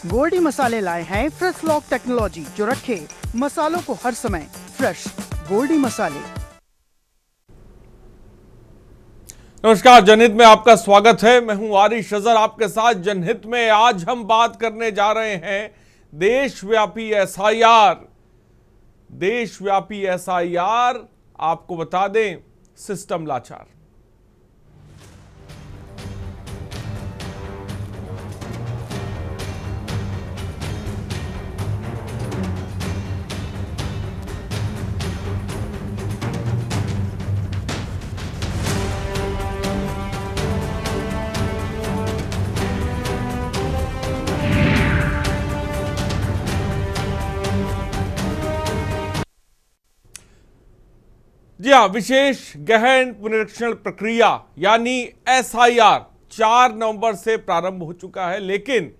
गोल्डी मसाले लाए हैं फ्रेश लॉक टेक्नोलॉजी जो रखे मसालों को हर समय फ्रेश। गोल्डी मसाले। नमस्कार, जनहित में आपका स्वागत है। मैं हूं आरिश अजहर आपके साथ। जनहित में आज हम बात करने जा रहे हैं देशव्यापी एसआईआर। देशव्यापी एसआईआर, आपको बता दें, सिस्टम लाचार। जी हाँ, विशेष गहन पुनरीक्षण प्रक्रिया यानी एसआईआर 4 नवंबर से प्रारंभ हो चुका है, लेकिन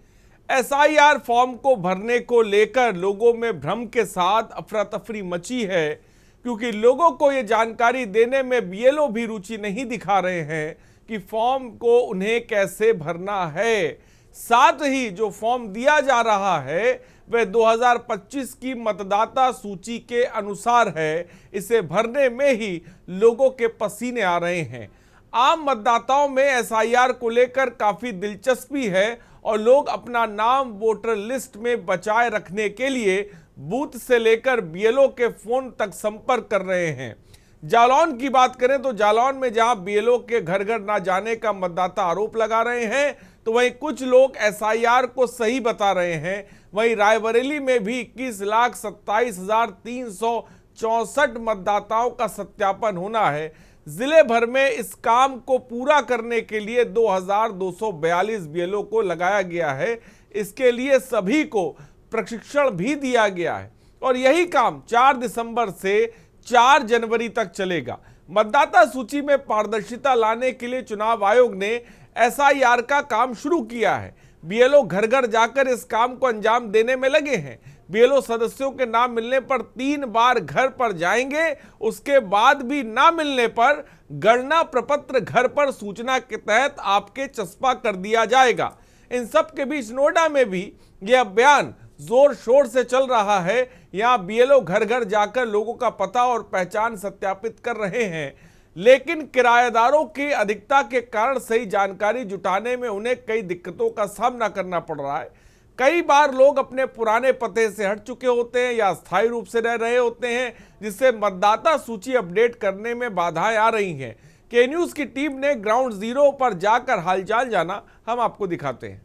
एसआईआर फॉर्म को भरने को लेकर लोगों में भ्रम के साथ अफरा तफरी मची है, क्योंकि लोगों को ये जानकारी देने में बीएलओ भी रुचि नहीं दिखा रहे हैं कि फॉर्म को उन्हें कैसे भरना है। साथ ही जो फॉर्म दिया जा रहा है वह 2025 की मतदाता सूची के अनुसार है। इसे भरने में ही लोगों के पसीने आ रहे हैं। आम मतदाताओं में एसआईआर को लेकर काफी दिलचस्पी है और लोग अपना नाम वोटर लिस्ट में बचाए रखने के लिए बूथ से लेकर बीएलओ के फोन तक संपर्क कर रहे हैं। जालौन की बात करें तो जालौन में जहां बीएलओ के घर घर ना जाने का मतदाता आरोप लगा रहे हैं, तो वहीं कुछ लोग एसआईआर को सही बता रहे हैं। वहीं रायबरेली में भी 21,27,364 मतदाताओं का सत्यापन होना है। जिले भर में इस काम को पूरा करने के लिए 2,242 बीएलओ को लगाया गया है। इसके लिए सभी को प्रशिक्षण भी दिया गया है और यही काम 4 दिसंबर से 4 जनवरी तक चलेगा। मतदाता सूची में पारदर्शिता लाने के लिए चुनाव आयोग ने एसआईआर का काम शुरू किया है। बीएलओ घर घर जाकर इस काम को अंजाम देने में लगे हैं। बीएलओ सदस्यों के नाम मिलने पर 3 बार घर पर जाएंगे। उसके बाद भी ना मिलने पर गणना प्रपत्र घर पर सूचना के तहत आपके चस्पा कर दिया जाएगा। इन सब के बीच नोएडा में भी यह अभियान जोर शोर से चल रहा है। यहां बीएलओ घर घर जाकर लोगों का पता और पहचान सत्यापित कर रहे हैं, लेकिन किराएदारों की अधिकता के कारण सही जानकारी जुटाने में उन्हें कई दिक्कतों का सामना करना पड़ रहा है। कई बार लोग अपने पुराने पते से हट चुके होते हैं या स्थायी रूप से रह रहे होते हैं, जिससे मतदाता सूची अपडेट करने में बाधाएं आ रही हैं। के न्यूज की टीम ने ग्राउंड जीरो पर जाकर हालचाल जाना, हम आपको दिखाते हैं।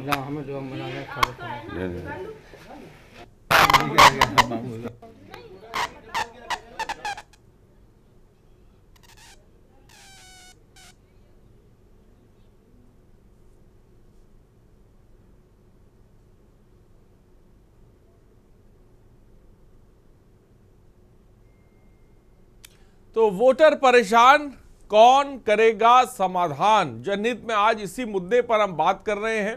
हमें जो तो वोटर परेशान, कौन करेगा समाधान? जनहित में आज इसी मुद्दे पर हम बात कर रहे हैं।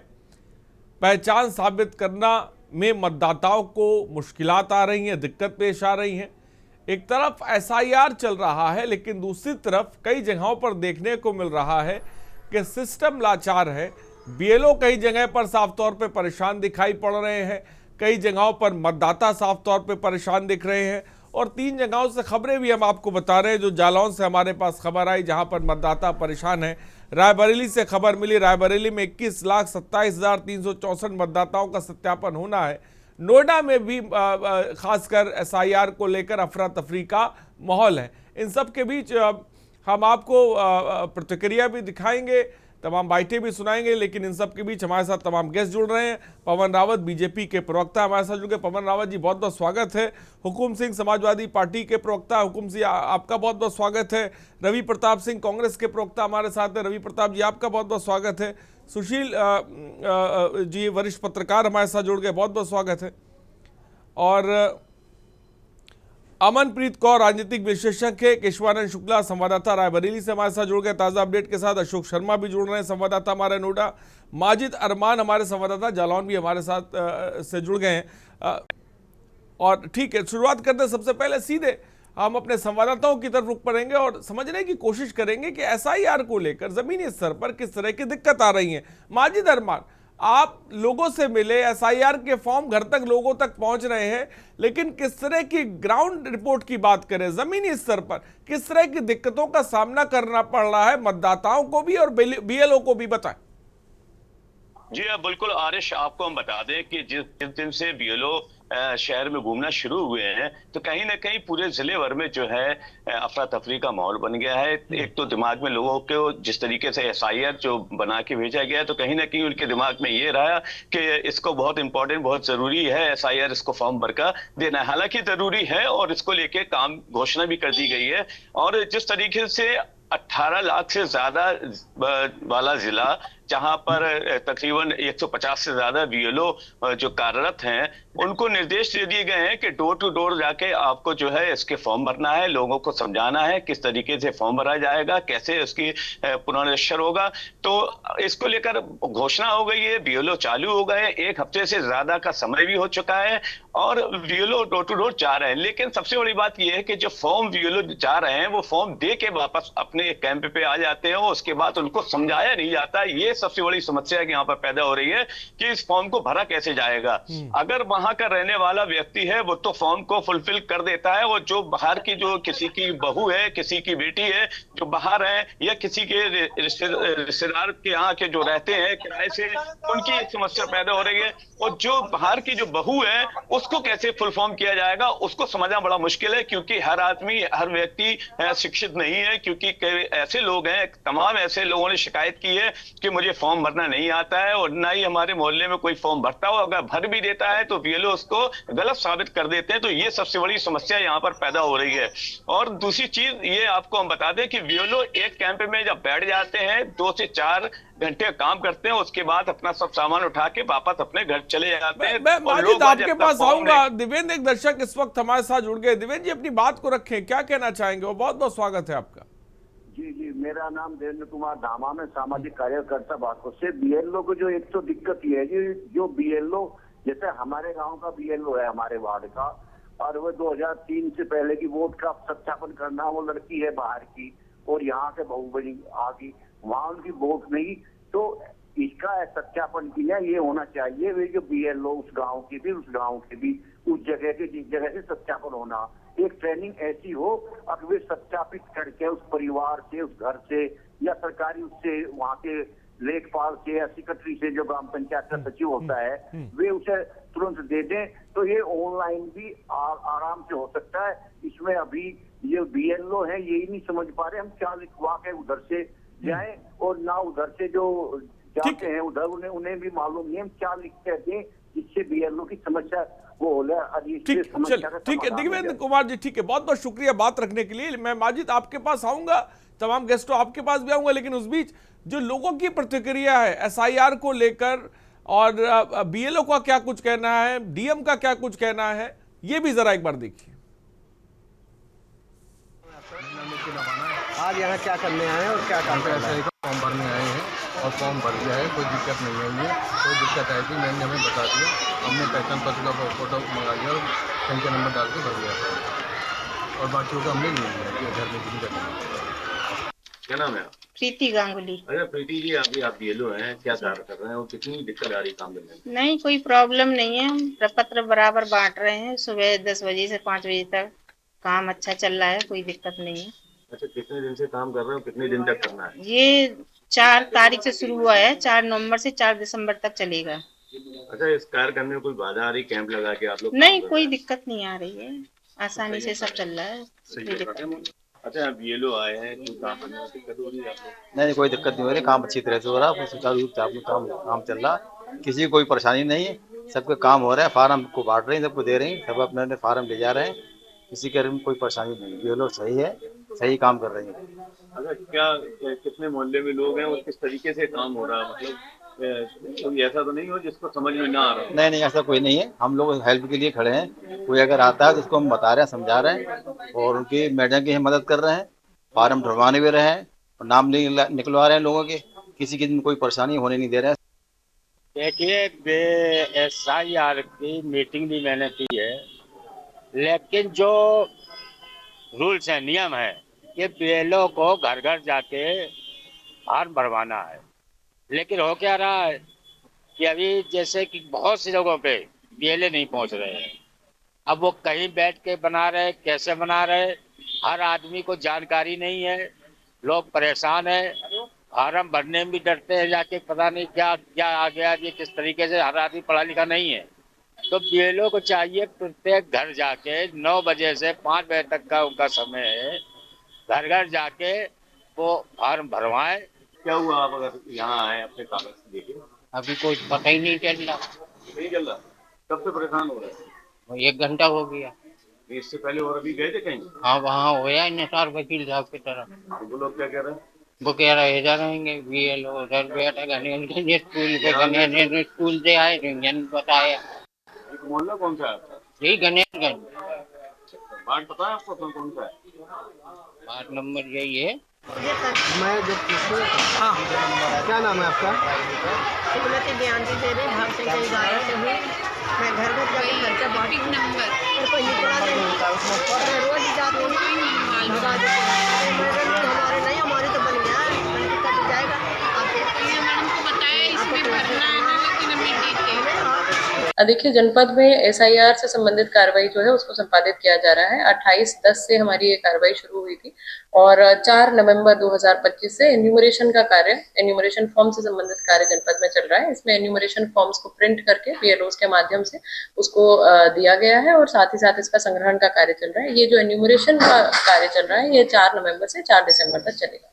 पहचान साबित करना में मतदाताओं को मुश्किलात आ रही हैं, दिक्कत पेश आ रही हैं। एक तरफ एसआईआर चल रहा है, लेकिन दूसरी तरफ कई जगहों पर देखने को मिल रहा है कि सिस्टम लाचार है। बीएलओ कई जगह पर साफ तौर पे परेशान दिखाई पड़ रहे हैं, कई जगहों पर मतदाता साफ तौर पे परेशान दिख रहे हैं। और 3 जगहों से खबरें भी हम आपको बता रहे हैं जो जालौन से हमारे पास खबर आई, जहां पर मतदाता परेशान है। रायबरेली से खबर मिली, रायबरेली में 21,27,364 मतदाताओं का सत्यापन होना है। नोएडा में भी खासकर एसआईआर को लेकर अफरा तफरी का माहौल है। इन सब के बीच हम आपको प्रतिक्रिया भी दिखाएंगे, तमाम बाइटें भी सुनाएंगे, लेकिन इन सब के बीच हमारे साथ तमाम गेस्ट जुड़ रहे हैं। पवन रावत बीजेपी के प्रवक्ता हमारे साथ जुड़ गए। पवन रावत जी, बहुत बहुत स्वागत है। हुकुम सिंह समाजवादी पार्टी के प्रवक्ता, हुकुम सिंह आपका बहुत बहुत स्वागत है। रवि प्रताप सिंह कांग्रेस के प्रवक्ता हमारे साथ है। रवि प्रताप जी, आपका बहुत बहुत स्वागत है। सुशील जी वरिष्ठ पत्रकार हमारे साथ जुड़ गए, बहुत बहुत स्वागत है। और अमनप्रीत कौर राजनीतिक विशेषज्ञ है। केशवानंद शुक्ला संवाददाता रायबरेली से हमारे साथ जुड़ गए ताज़ा अपडेट के साथ। अशोक शर्मा भी जुड़ रहे हैं, संवाददाता हमारे नोएडा। माजिद अरमान हमारे संवाददाता जालौन भी हमारे साथ से जुड़ गए हैं। और ठीक है, शुरुआत करते हैं सबसे पहले सीधे हम अपने संवाददाताओं की तरफ रुख पड़ेंगे और समझने की कोशिश करेंगे कि एसआईआर को लेकर जमीनी स्तर पर किस तरह की दिक्कत आ रही है। माजिद अरमान, आप लोगों से मिले, एसआईआर के फॉर्म घर तक लोगों तक पहुंच रहे हैं, लेकिन किस तरह की ग्राउंड रिपोर्ट की बात करें जमीनी स्तर पर, किस तरह की दिक्कतों का सामना करना पड़ रहा है मतदाताओं को भी और बीएलओ को भी, बताएं। जी हाँ, बिल्कुल आरिश, आपको हम बता दें कि जिस दिन से बीएलओ शहर में घूमना शुरू हुए हैं तो कहीं ना कहीं पूरे जिले भर में जो है अफरा तफरी का माहौल बन गया है। एक तो दिमाग में लोगों को जिस तरीके से एसआईआर जो बना के भेजा गया है तो कहीं ना कहीं उनके दिमाग में ये रहा कि इसको बहुत इंपॉर्टेंट, बहुत जरूरी है एसआईआर, इसको फॉर्म भर का देना है। हालांकि जरूरी है और इसको लेके काम घोषणा भी कर दी गई है। और जिस तरीके से 18 लाख से ज्यादा वाला जिला, जहां पर तकरीबन 150 से ज्यादा बीएलओ जो कार्यरत हैं, उनको निर्देश दे दिए गए हैं कि डोर टू डोर जाके आपको जो है इसके फॉर्म भरना है, लोगों को समझाना है किस तरीके से फॉर्म भरा जाएगा, कैसे उसकी पुनरीक्षण होगा। तो इसको लेकर घोषणा हो गई है, बीएलओ चालू हो गए, 1 हफ्ते से ज्यादा का समय भी हो चुका है और बीएलओ डोर टू डोर जा रहे हैं। लेकिन सबसे बड़ी बात यह है कि जो फॉर्म बीएलओ जा रहे हैं वो फॉर्म दे के वापस अपने कैंप पे आ जाते हैं और उसके बाद उनको समझाया नहीं जाता। ये सबसे बड़ी समस्या है कि यहाँ पर पैदा हो रही है कि इस फॉर्म को भरा कैसे जाएगा। अगर वहां का रहने वाला व्यक्ति है वो तो फॉर्म को फुलफिल कर देता है, और जो बाहर की, जो किसी की बहू है, किसी की बेटी है जो बाहर है, या किसी के रिश्तेदार के यहाँ के जो रहते हैं किराए से, उनकी एक समस्या पैदा हो रही है। और जो बाहर की जो बहू है उसको कैसे फुल फॉर्म किया जाएगा, उसको समझना बड़ा मुश्किल है, क्योंकि हर आदमी, हर व्यक्ति शिक्षित नहीं है। क्योंकि ऐसे लोग हैं, तमाम ऐसे लोगों ने शिकायत की है कि मुझे फॉर्म भरना नहीं आता है और ना ही हमारे मोहल्ले में कोई फॉर्म भरता हो, अगर भर भी देता है तो बीएलओ उसको गलत साबित कर देते हैं। तो ये सबसे बड़ी समस्या यहाँ पर पैदा हो रही है। और दूसरी चीज ये आपको हम बता दें कि बीएलओ एक कैंप में जब बैठ जाते हैं 2 से 4 घंटे काम करते हैं, उसके बाद अपना सब सामान उठा के वापस अपने घर चले जाते हैं। मैं लोग आपके पास आऊंगा। दिव्येंद्र, एक दर्शक इस वक्त हमारे साथ जुड़ गए। दिव्येंद्र जी, अपनी बात को रखें, क्या कहना चाहेंगे? वो बहुत बहुत स्वागत है आपका। जी, मेरा नाम देवेंद्र कुमार धामा, में सामाजिक कार्यकर्ता बातों से। बीएलओ को जो एक तो दिक्कत ये है कि जो बीएलओ, जैसे हमारे गांव का बीएलओ है, हमारे वार्ड का, और वो 2003 से पहले की वोट का सत्यापन करना, वो लड़की है बाहर की और यहाँ से बहू बनी आ गई, वहां उनकी वोट नहीं, तो इसका सत्यापन किया ये होना चाहिए। वे जो बीएलओ उस गांव के भी, उस गांव के भी, उस जगह के, जिस जगह से सत्यापन होना, एक ट्रेनिंग ऐसी हो, अब वे सत्यापित करके उस परिवार से, उस घर से, या सरकारी उससे, वहां के लेखपाल से या सेक्रेटरी से, जो ग्राम पंचायत का सचिव होता है, वे उसे तुरंत दे दें, तो ये ऑनलाइन भी आराम से हो सकता है। इसमें अभी ये बीएलओ है यही नहीं समझ पा रहे हम क्या लिखवा के उधर से जाए, और ना उधर से जो जाते हैं उधर उन्हें भी मालूम नहीं हम क्या लिख के दें, जिससे बीएलओ की समस्या वो हो जाए। ठीक है दिव्येंद्र कुमार जी, ठीक है, बहुत बहुत शुक्रिया बात रखने के लिए। मैं माजिद आपके पास आऊंगा, तमाम गेस्टों आपके पास भी आऊंगा, लेकिन उस बीच जो लोगों की प्रतिक्रिया है एसआईआर को लेकर, और बीएलओ का क्या कुछ कहना है, डीएम का क्या कुछ कहना है, ये भी जरा एक बार देखिए। आज यहाँ क्या करने आए हैं और क्या काम कर रहे हैं? फॉर्म भरने आए हैं और फॉर्म भर दिया है, कोई दिक्कत नहीं है। ये कोई दिक्कत आई थी, मैंने हमें बता दिया, हमने पहचान पत्र का फोटो मंगा लिया और कहीं का नंबर डाल के भर दिया, और बाकियों का हमने ले लिया घर में भी करना। क्या नाम है? प्रीति गांगुली। अरे प्रीति जी, अभी आप बीएलओ हैं, क्या कार्य कर रहे हैं और कितनी दिक्कत आ रही काम करने में? नहीं, कोई प्रॉब्लम नहीं है, हम प्रपत्र बराबर बांट रहे हैं, सुबह 10 बजे से 5 बजे तक काम अच्छा चल रहा है, कोई दिक्कत नहीं है। अच्छा, कितने दिन से काम कर रहे हो, कितने दिन तक करना है? ये 4 तारीख से शुरू हुआ है, 4 नवंबर से 4 दिसंबर तक चलेगा। अच्छा, इस कार्य करने में कोई बाधा आ रही, कैंप लगा के आप लोग? नहीं, कोई दिक्कत नहीं आ रही है, आसानी से सब चल रहा है, कोई दिक्कत नहीं। अच्छा, बीएलओ आए हैं, कोई काम करने में दिक्कत हो रही है आप लोग? नहीं, कोई दिक्कत नहीं हो रही, काम अच्छी तरह से हो रहा है, सुचारू रूप से काम चल रहा, किसी को कोई परेशानी नहीं है, सबके काम हो रहा है, फार्म को बांट रहे हैं, सबको दे रहे हैं, सब अपने अपने फार्म ले जा रहे हैं, किसी के में कोई परेशानी नहीं। बीएलओ सही है, सही काम कर रहे हैं। अच्छा, क्या कितने मोहल्ले में लोग हैं और किस तरीके से काम हो रहा है, मतलब कोई ऐसा तो नहीं हो जिसको समझ में ना आ रहा? नहीं, ऐसा कोई नहीं है, हम लोग हेल्प के लिए खड़े हैं, कोई अगर आता है तो उसको हम बता रहे हैं, समझा रहे हैं, और उनकी मैडम की मदद कर रहे हैं, फार्म भरवाने भी रहे हैं, और नाम निकलवा रहे हैं लोगों के, किसी की कोई परेशानी होने नहीं दे रहे हैं। देखिए, SIR की मीटिंग भी मैंने की है, लेकिन जो रूल्स है, नियम है कि बीएलओ को घर घर जाके फॉर्म भरवाना है। लेकिन हो क्या रहा है कि अभी जैसे कि बहुत सी जगहों पे बीएलए नहीं पहुंच रहे हैं। अब वो कहीं बैठ के बना रहे, कैसे बना रहे, हर आदमी को जानकारी नहीं है, लोग परेशान है, फार्म भरने में भी डरते हैं जाके, पता नहीं क्या क्या आ गया, ये किस तरीके से, हर आदमी पढ़ा लिखा नहीं है। तो बीएलओ को चाहिए प्रत्येक घर जाके 9 बजे से 5 बजे तक का उनका समय है, घर घर जाके वो फार्म भरवाएं। क्या हुआ आप अगर यहाँ आए अपने कागज लेके? अभी कोई पता ही नहीं चल रहा। नहीं चल रहा? कब से परेशान हो रहे हैं? 1 घंटा हो गया। इससे पहले और अभी गए थे कहीं? हाँ, वहाँ होया निसार वकील साहब की तरफ। वो लोग क्या कह रहे हैं? वो कह रहे इधर रहेंगे, बीएलओ उधर बैठा, स्कूल पे गणेश स्कूल से आए, बताया। मोहल्ला कौन सा है आपका? यही गणेशगंज। वार्ड पता है आपको कौन सा है? वार्ड नंबर यही है। मैं जब हाँ, क्या नाम है आपका? श्रीमती ज्ञानती देवी, भाव से कई गायों से हुई। मैं घर घर जाकर खर्चा बांट नंबर और कोई निकला नहीं, मैं रोज जाती हूँ भगा देते हैं। हमारे नहीं, हमारे तो बन गया है, कट जाएगा। आप मैडम को बताया इसमें भरना है, लेकिन हमें देखिए, जनपद में एसआईआर से संबंधित कार्रवाई जो है उसको संपादित किया जा रहा है। 28/10 से हमारी ये कार्रवाई शुरू हुई थी और 4 नवंबर 2025 से एन्यूमरेशन का कार्य, एन्यूमरेशन फॉर्म से संबंधित कार्य जनपद में चल रहा है। इसमें एन्यूमरेशन फॉर्म्स को प्रिंट करके बीएलओस के माध्यम से उसको दिया गया है और साथ ही साथ इसका संग्रहण का कार्य चल रहा है। ये जो एन्यूमरेशन का कार्य चल रहा है ये 4 नवंबर से 4 दिसंबर तक चलेगा।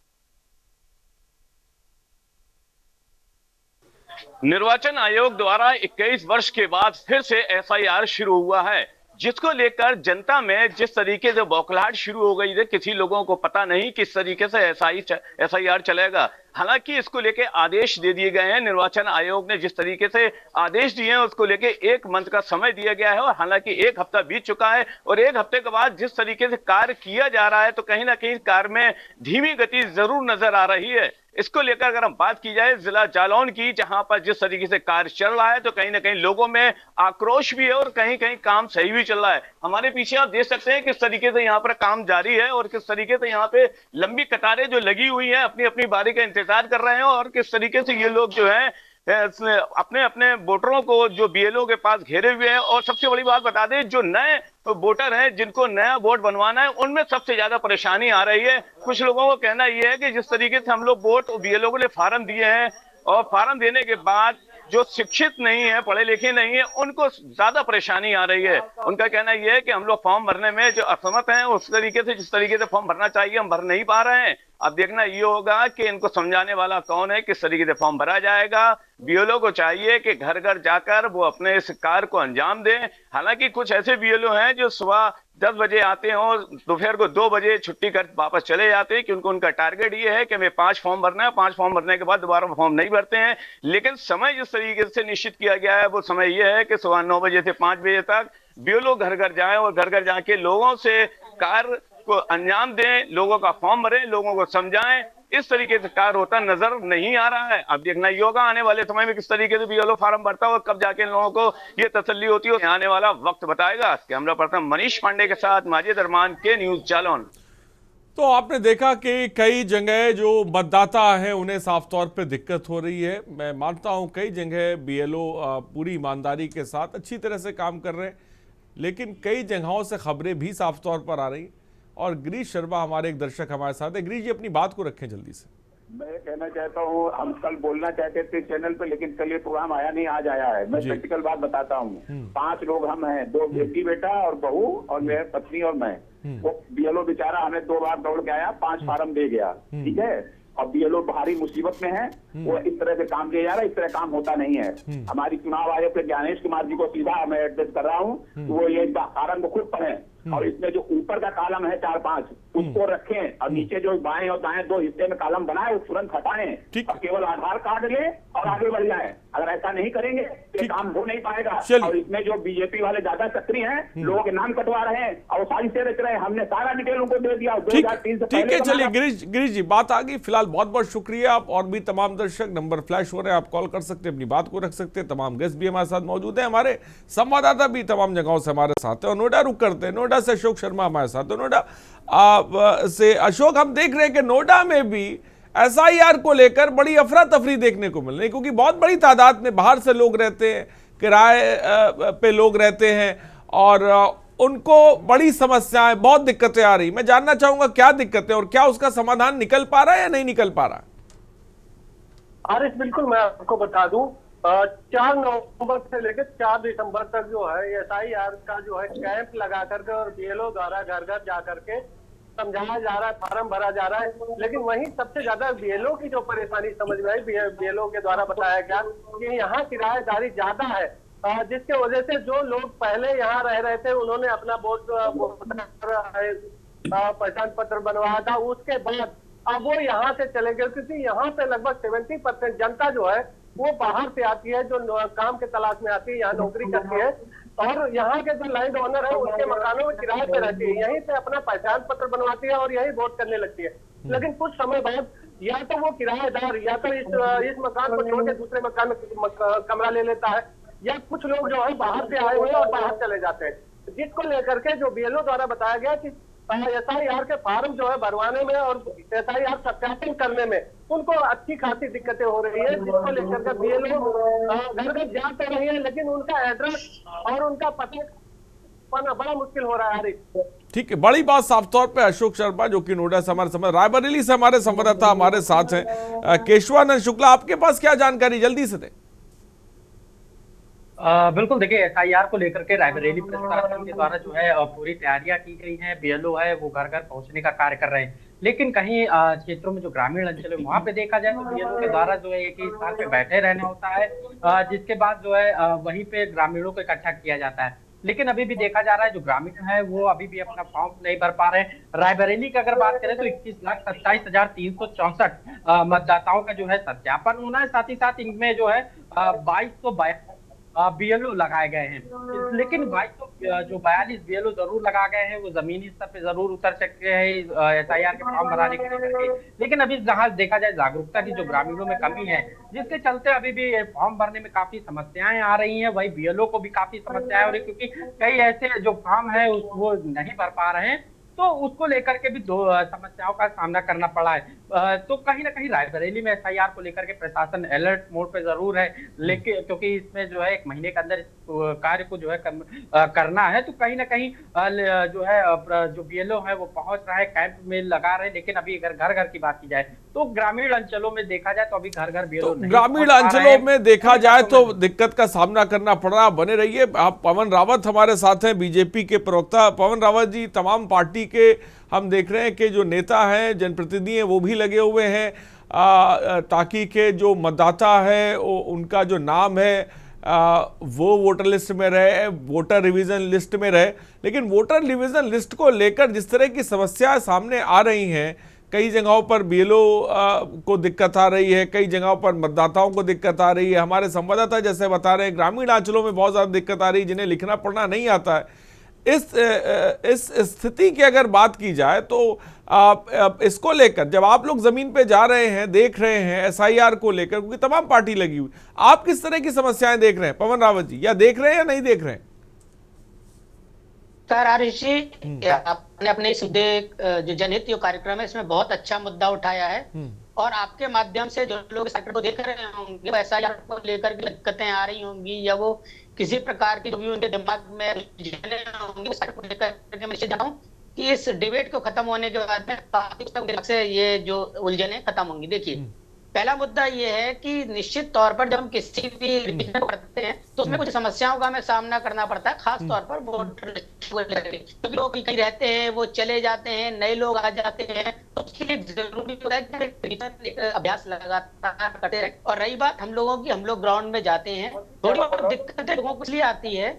निर्वाचन आयोग द्वारा 21 वर्ष के बाद फिर से एफआईआर शुरू हुआ है, जिसको लेकर जनता में जिस तरीके से बौखलाहट शुरू हो गई है। किसी लोगों को पता नहीं किस तरीके से एफआईआर चलेगा। हालांकि इसको लेके आदेश दे दिए गए हैं। निर्वाचन आयोग ने जिस तरीके से आदेश दिए हैं उसको लेके 1 मंथ का समय दिया गया है और हालांकि 1 हफ्ता बीत चुका है और 1 हफ्ते के बाद जिस तरीके से कार्य किया जा रहा है तो कहीं ना कहीं कार्य में धीमी गति जरूर नजर आ रही है। इसको लेकर अगर हम बात की जाए जिला जालौन की, जहां पर जिस तरीके से कार्य चल रहा है तो कहीं ना कहीं लोगों में आक्रोश भी है और कहीं कहीं काम सही भी चल रहा है। हमारे पीछे आप देख सकते हैं किस तरीके से यहाँ पर काम जारी है और किस तरीके से यहाँ पे लंबी कतारें जो लगी हुई है अपनी अपनी बारी का इंतजार कर रहे हैं और किस तरीके से ये लोग जो है अपने अपने वोटरों को जो बीएलओ के पास घेरे हुए हैं। और सबसे बड़ी बात बता दें, जो नए वोटर हैं जिनको नया वोट बनवाना है उनमें सबसे ज्यादा परेशानी आ रही है। कुछ लोगों को कहना यह है कि जिस तरीके से हम लोग वोट बीएलओ को फार्म दिए हैं और फार्म देने के बाद जो शिक्षित नहीं है, पढ़े लिखे नहीं है, उनको ज्यादा परेशानी आ रही है। उनका कहना यह है कि हम लोग फॉर्म भरने में जो असमर्थ हैं उस तरीके से जिस तरीके से फॉर्म भरना चाहिए हम भर नहीं पा रहे हैं। अब देखना ये होगा कि इनको समझाने वाला कौन है, किस तरीके से फॉर्म भरा जाएगा। बीएलओ को चाहिए कि घर घर जाकर वो अपने इस कार्य को अंजाम दें। हालांकि कुछ ऐसे बीएलओ हैं जो सुबह 10 बजे आते हैं और दोपहर को 2 बजे छुट्टी कर वापस चले जाते हैं, क्योंकि उनका टारगेट ये है कि हमें 5 फॉर्म भरना है। 5 फॉर्म भरने के बाद दोबारा फॉर्म नहीं भरते हैं। लेकिन समय जिस तरीके से निश्चित किया गया है वो समय ये है कि सुबह 9 बजे से 5 बजे तक बीएलओ घर घर जाएं और घर घर जाके लोगों से कार्य को अंजाम दें, लोगों का फॉर्म भरें, लोगों को समझाएं। इस तरीके से कार्य होता नजर नहीं आ रहा है। अब देखना ये होगा आने वाले समय में किस तरीके से बीएलओ फार्म भरता है और कब जाके इन लोगों को ये तसल्ली होती है, आने वाला वक्त बताएगा। कैमरा पर्सन मनीष पांडे के साथ माजिद अरमान के न्यूज जालौन। तो आपने देखा कि कई जगह जो मतदाता हैं उन्हें साफ तौर पे दिक्कत हो रही है। मैं मानता हूं कई जगह बीएलओ पूरी ईमानदारी के साथ अच्छी तरह से काम कर रहे हैं, लेकिन कई जगहों से खबरें भी साफ तौर पर आ रही। और गिरीश शर्मा हमारे एक दर्शक हमारे साथ है। गिरीश जी अपनी बात को रखें जल्दी से। मैं कहना चाहता हूँ, हम कल बोलना चाहते थे चैनल पे, लेकिन कल ये प्रोग्राम आया नहीं, आज आया है। मैं प्रैक्टिकल बात बताता हूँ। 5 लोग हम हैं, 2 बेटी बेटा और बहू और मेरे पत्नी और मैं। वो बीएलओ बेचारा हमें 2 बार दौड़ के आया, 5 फार्म दे गया, ठीक है। और बीएलओ भारी मुसीबत में है, वो इस तरह से काम किया जा रहा है, इस तरह काम होता नहीं है। हमारी चुनाव आयोग के ज्ञानेश कुमार जी को सीधा मैं एड्रेस कर रहा हूँ, वो ये कारण को खुद पढ़े और इसमें जो ऊपर का कॉलम है 4-5 उसको रखें और नीचे जो बाएं और दाएं 2 हिस्से में कॉलम बनाए वो तुरंत हटाएं और केवल आधार कार्ड ले और आगे बढ़ जाएं। अगर ऐसा नहीं करेंगे तो काम हो नहीं पाएगा। और इसमें जो बीजेपी वाले ज्यादा सक्रिय हैं, लोगों के नाम कटवा रहे हैं और सारी से रच रहे हैं। हमने सारा डिटेल उनको दे दिया 2003 से। ठीक है, चलिए गिरीश जी बात आ गई। फिलहाल बहुत बहुत शुक्रिया आप और भी तमाम आवश्यक। नंबर फ्लैश हो रहे हैं, आप कॉल कर सकते हैं, अपनी बात को रख सकते हैं। तमाम गेस्ट भी हमारे साथ मौजूद हैं, हमारे संवाददाता भी तमाम जगहों से हमारे साथ हैं। और नोएडा रुक करते हैं, नोएडा से अशोक शर्मा हमारे साथ। तो नोएडा से अशोक, हम देख रहे हैं कि नोएडा में भी SIR को लेकर बड़ी अफरा तफरी देखने को मिल रही है, क्योंकि बहुत बड़ी तादाद में बाहर से लोग रहते हैं, किराए पे लोग रहते हैं और उनको बड़ी समस्याएं, बहुत दिक्कतें आ रही। मैं जानना चाहूंगा क्या दिक्कतें और क्या उसका समाधान निकल पा रहा है या नहीं निकल पा रहा है? आरिफ, बिल्कुल मैं आपको बता दूं, 4 नवंबर से लेकर 4 दिसंबर तक जो है SIR का जो है कैंप लगा करके और BLO द्वारा घर घर जा करके समझाया जा रहा है, फार्म भरा जा रहा है। लेकिन वहीं सबसे ज्यादा BLO की जो परेशानी समझ में आई, BLO के द्वारा बताया गया कि यहाँ किराएदारी ज्यादा है, जिसके वजह से जो लोग पहले यहाँ रह रहे थे उन्होंने अपना पहचान पत्र बनवाया था, उसके बाद अब वो यहाँ से चले गए, क्योंकि यहाँ पे लगभग 70% जनता जो है वो बाहर से आती है, जो काम के तलाश में आती है, यहाँ नौकरी करती है और यहाँ के जो लैंड ओनर है उनके मकानों में किराए पे रहती है, यहीं से अपना पहचान पत्र बनवाती है और यही वोट करने लगती है। लेकिन कुछ समय बाद या तो वो किराएदार या तो इस मकान को छोड़ के दूसरे मकान में कमरा ले लेता है, या कुछ लोग जो है बाहर से आए हुए हैं और बाहर चले जाते हैं, जिसको लेकर के जो BLO द्वारा बताया गया कि SIR के फार्म जो है भरवाने में और SIR सत्यापन करने में उनको अच्छी खासी दिक्कतें हो रही है, जिसको लेकर के BLO घर घर जा तो रही है, लेकिन उनका एड्रेस और उनका पता पाना बड़ा मुश्किल हो रहा है। ठीक है, बड़ी बात साफ तौर पे अशोक शर्मा जो कि नोएडा से हमारे रायबरेली से हमारे संवाददाता हमारे साथ हैं। केशवानंद शुक्ला, आपके पास क्या जानकारी, जल्दी से दें। बिल्कुल, देखिए SIR को लेकर के रायबरेली प्रेस क्लब के द्वारा जो है पूरी तैयारियां की गई हैं। BLO है वो घर घर पहुंचने का कार्य कर रहे हैं, लेकिन कहीं क्षेत्रों में जो ग्रामीण अंचल है वहां पे देखा जाए तो BLO के द्वारा जो है एक ही स्थान पे बैठे रहना होता है, जिसके बाद जो है वहीं पे ग्रामीणों को इकट्ठा किया जाता है। लेकिन अभी भी देखा जा रहा है जो ग्रामीण है वो अभी भी अपना फॉर्म नहीं भर पा रहे हैं। रायबरेली की अगर बात करें तो 21,27,364 मतदाताओं का जो है सत्यापन होना है, साथ ही साथ इनमें जो है 2242 BLO लगाए गए हैं, लेकिन 2242 BLO जरूर लगा गए हैं, वो जमीनी स्तर पे जरूर उतर सकते हैं SIR के फॉर्म भराने के लिए। लेकिन अभी जहाँ देखा जाए जागरूकता की जो ग्रामीणों में कमी है, जिसके चलते अभी भी फॉर्म भरने में काफी समस्याएं आ रही हैं, वही BLO को भी काफी समस्याएं हो रही, क्योंकि कई ऐसे जो फॉर्म है वो नहीं भर पा रहे हैं, तो उसको लेकर के भी 2 समस्याओं का सामना करना पड़ा है। तो कहीं ना कहीं रायबरेली में SIR को लेकर के प्रशासन अलर्ट मोड पे जरूर है, लेकिन क्योंकि इसमें जो है 1 महीने के अंदर कार्य को जो है करना है, तो कहीं ना कहीं जो है जो BLO है वो पहुंच रहा है, कैंप में लगा रहे हैं। लेकिन अभी अगर घर घर की बात की जाए तो ग्रामीण अंचलों में देखा जाए तो अभी घर घर BLO नहीं, ग्रामीण अंचलों में देखा जाए तो दिक्कत का सामना करना पड़ रहा। बने रहिए आप। पवन रावत हमारे साथ हैं, बीजेपी के प्रवक्ता। पवन रावत जी, तमाम पार्टी के हम देख रहे हैं कि जो नेता हैं, जनप्रतिनिधि हैं, वो भी लगे हुए हैं ताकि के जो मतदाता है उनका जो नाम है वो वोटर लिस्ट में रहे, वोटर रिवीजन लिस्ट में रहे। लेकिन वोटर रिवीजन लिस्ट को लेकर जिस तरह की समस्याएं सामने आ रही हैं, कई जगहों पर BLO को दिक्कत आ रही है, कई जगहों पर मतदाताओं को दिक्कत आ रही है। हमारे संवाददाता जैसे बता रहे हैं ग्रामीण अंचलों में बहुत ज़्यादा दिक्कत आ रही है, जिन्हें लिखना पढ़ना नहीं आता है। इस स्थिति की अगर बात की जाए तो इसको लेकर जब आप लोग जमीन पे जा रहे हैं, देख रहे हैं SIR को लेकर, क्योंकि तमाम पार्टी लगी हुई, आप किस तरह की समस्याएं देख रहे हैं पवन रावत जी, या देख रहे हैं या नहीं देख रहे हैं? आपने अपने इस जो जनहित जो कार्यक्रम है इसमें बहुत अच्छा मुद्दा उठाया है, और आपके माध्यम से जो लोग सेक्टर को देख रहे होंगे SIR को लेकर के दिक्कतें आ रही होंगी, या वो किसी प्रकार की जो भी उनके दिमाग में होंगी, को लेकर मैं निश्चित जानता हूँ कि इस डिबेट को खत्म होने के बाद में काफी से ये जो उलझने खत्म होंगी। देखिए, पहला मुद्दा ये है कि निश्चित तौर पर जब हम किसी भी रिवीजन करते हैं तो उसमें कुछ समस्याओं का हमें सामना करना पड़ता है, खास तौर पर वोटर क्योंकि लोग कहीं रहते हैं, वो चले जाते हैं, नए लोग आ जाते हैं, तो उसके लिए जरूरी होता है कि अभ्यास लगातार करते रहे। और रही बात हम लोगों की, हम लोग ग्राउंड में जाते हैं, थोड़ी बहुत दिक्कतें लोगों को इसलिए आती है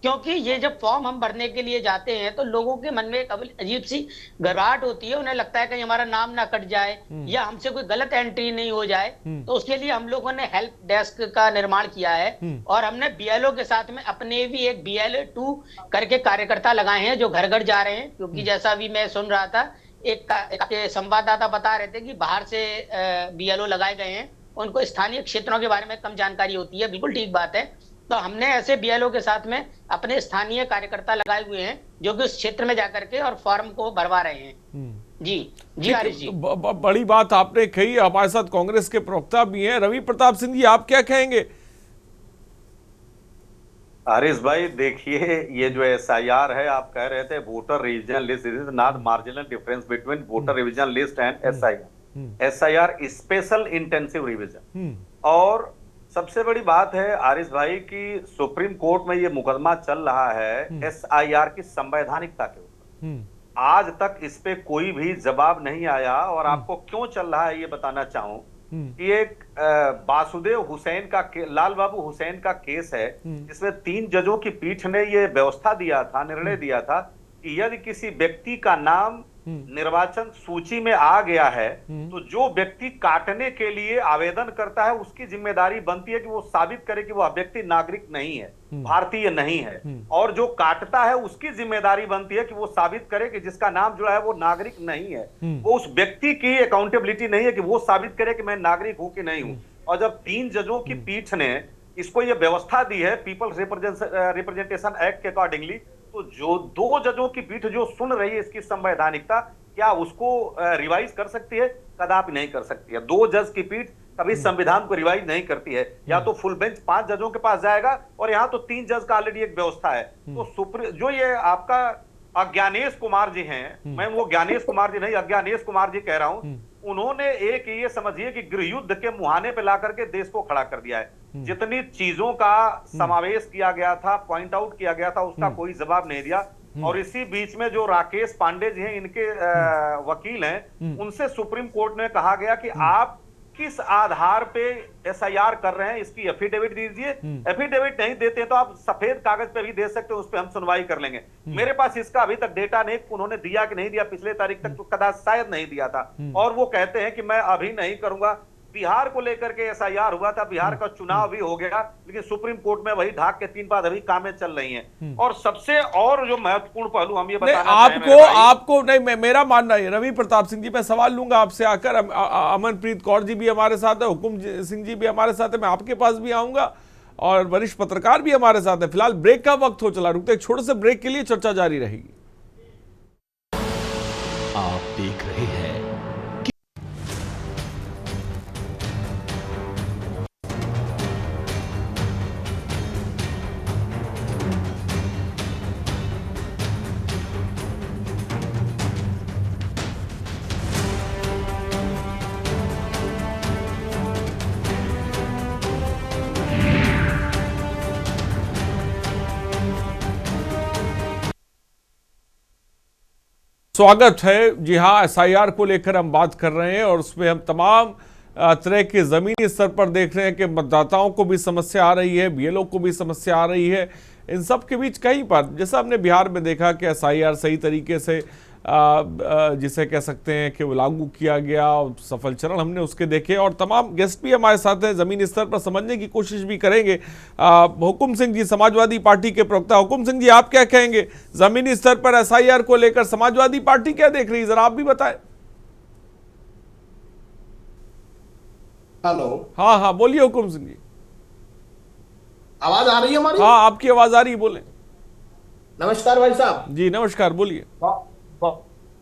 क्योंकि ये जब फॉर्म हम भरने के लिए जाते हैं तो लोगों के मन में एक अजीब सी घबराहट होती है, उन्हें लगता है कि हमारा नाम ना कट जाए या हमसे कोई गलत एंट्री नहीं हो जाए। तो उसके लिए हम लोगों ने हेल्प डेस्क का निर्माण किया है, और हमने BLO के साथ में अपने भी एक BLO2 करके कार्यकर्ता लगाए हैं जो घर घर जा रहे हैं। क्योंकि जैसा भी मैं सुन रहा था, एक संवाददाता बता रहे थे कि बाहर से BLO लगाए गए हैं उनको स्थानीय क्षेत्रों के बारे में कम जानकारी होती है, बिल्कुल ठीक बात है। तो हमने ऐसे बीएलओ के साथ में अपने स्थानीय कार्यकर्ता लगाए हुए हैं जो कि उस क्षेत्र में जाकर के और फॉर्म को भरवा रहे हैं। जी आरिश जी, बड़ी बात आपने कही। हमारे साथ कांग्रेस के प्रवक्ता भी हैं, रवि प्रताप सिंह जी, आप क्या कहेंगे? आरिश भाई देखिए, ये जो SIR है, आप कह रहे थे voter revision list is not marginal difference between voter revision list and SIR special intensive revision. और सबसे बड़ी बात है आरिश भाई कि सुप्रीम कोर्ट में ये मुकदमा चल रहा है SIR की संवैधानिकता के ऊपर। आज तक इस पे कोई भी जवाब नहीं आया। और आपको क्यों चल रहा है ये बताना चाहूं कि एक वासुदेव हुसैन का लाल बाबू हुसैन का केस है, जिसमें 3 जजों की पीठ ने ये व्यवस्था दिया था, निर्णय दिया था कि यदि किसी व्यक्ति का नाम निर्वाचन सूची में आ गया है तो जो व्यक्ति काटने के लिए आवेदन करता है उसकी जिम्मेदारी बनती है कि वो साबित करे कि वो व्यक्ति नागरिक नहीं है, भारतीय नहीं है। और जो काटता है उसकी जिम्मेदारी बनती है कि वो साबित करे कि जिसका नाम जुड़ा है वो नागरिक नहीं है। वो उस व्यक्ति की अकाउंटेबिलिटी नहीं है कि वो साबित करे कि मैं नागरिक हूं कि नहीं हूं। और जब 3 जजों की पीठ ने इसको ये व्यवस्था दी है पीपल्स रिप्रेजेंटेशन एक्ट के अकॉर्डिंगली, तो जो 2 जजों की पीठ जो सुन रही है इसकी संवैधानिकता, क्या उसको रिवाइज कर सकती है? कदापि नहीं कर सकती है। 2 जज की पीठ कभी संविधान को रिवाइज नहीं करती है। या तो फुल बेंच 5 जजों के पास जाएगा, और यहाँ तो 3 जज का ऑलरेडी एक व्यवस्था है। तो जो ये आपका अज्ञानेश कुमार जी हैं, मैं वो ज्ञानेश कुमार जी नहीं अज्ञानेश कुमार जी कह रहा हूं, उन्होंने एक ये समझिए कि गृह युद्ध के मुहाने पे ला करके देश को खड़ा कर दिया है। जितनी चीजों का समावेश किया गया था, पॉइंट आउट किया गया था, उसका कोई जवाब नहीं दिया। और इसी बीच में जो राकेश पांडे जी हैं, इनके वकील हैं, उनसे सुप्रीम कोर्ट ने कहा गया कि आप किस आधार पे SIR कर रहे हैं, इसकी एफिडेविट दीजिए। एफिडेविट नहीं देते तो आप सफेद कागज पे भी दे सकते हो, उस पर हम सुनवाई कर लेंगे। मेरे पास इसका अभी तक डेटा नहीं, उन्होंने दिया कि नहीं दिया, पिछले तारीख तक तो कदाच शायद नहीं दिया था। और वो कहते हैं कि मैं अभी नहीं करूंगा। बिहार को लेकर के SIR हुआ था, बिहार का चुनाव भी हो गया, लेकिन सुप्रीम कोर्ट में वही ढाक के 3 बार अभी कामें चल रही हैं। और सबसे और जो महत्वपूर्ण पहलू हम ये बताना आपको नहीं, मेरा मानना है रवि प्रताप सिंह जी, मैं सवाल लूंगा आपसे आकर। अमनप्रीत कौर जी भी हमारे साथ है, हुकुम सिंह जी भी हमारे साथ है, मैं आपके पास भी आऊंगा, और वरिष्ठ पत्रकार भी हमारे साथ है। फिलहाल ब्रेक का वक्त हो चला, रुकते एक छोटे से ब्रेक के लिए, चर्चा जारी रहेगी। आप देख रहे हैं स्वागत है। जी हाँ, SIR को लेकर हम बात कर रहे हैं, और उसमें हम तमाम तरह के ज़मीनी स्तर पर देख रहे हैं कि मतदाताओं को भी समस्या आ रही है, BLO को भी समस्या आ रही है। इन सब के बीच कहीं पर, जैसा हमने बिहार में देखा कि SIR सही तरीके से जिसे कह सकते हैं कि वो लागू किया गया, सफल चरण हमने उसके देखे। और तमाम गेस्ट भी हमारे साथ हैं, ज़मीनी स्तर पर समझने की कोशिश भी करेंगे। हुकुम सिंह जी, समाजवादी पार्टी के प्रवक्ता, हुकुम सिंह जी, आप क्या कहेंगे ज़मीनी स्तर पर SIR को लेकर? समाजवादी पार्टी क्या देख रही है, जरा आप भी बताएं। हेलो, हाँ, बोलिए हुकुम सिंह जी। आवाज आ रही है हमारी? हाँ, आपकी आवाज आ रही है, बोले। नमस्कार भाई साहब। जी नमस्कार, बोलिए।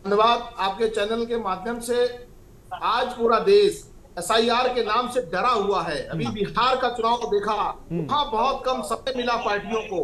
धन्यवाद। आपके चैनल के माध्यम से आज पूरा देश SIR के नाम से डरा हुआ है। अभी बिहार का चुनाव देखा, वहां बहुत कम समय मिला पार्टियों को,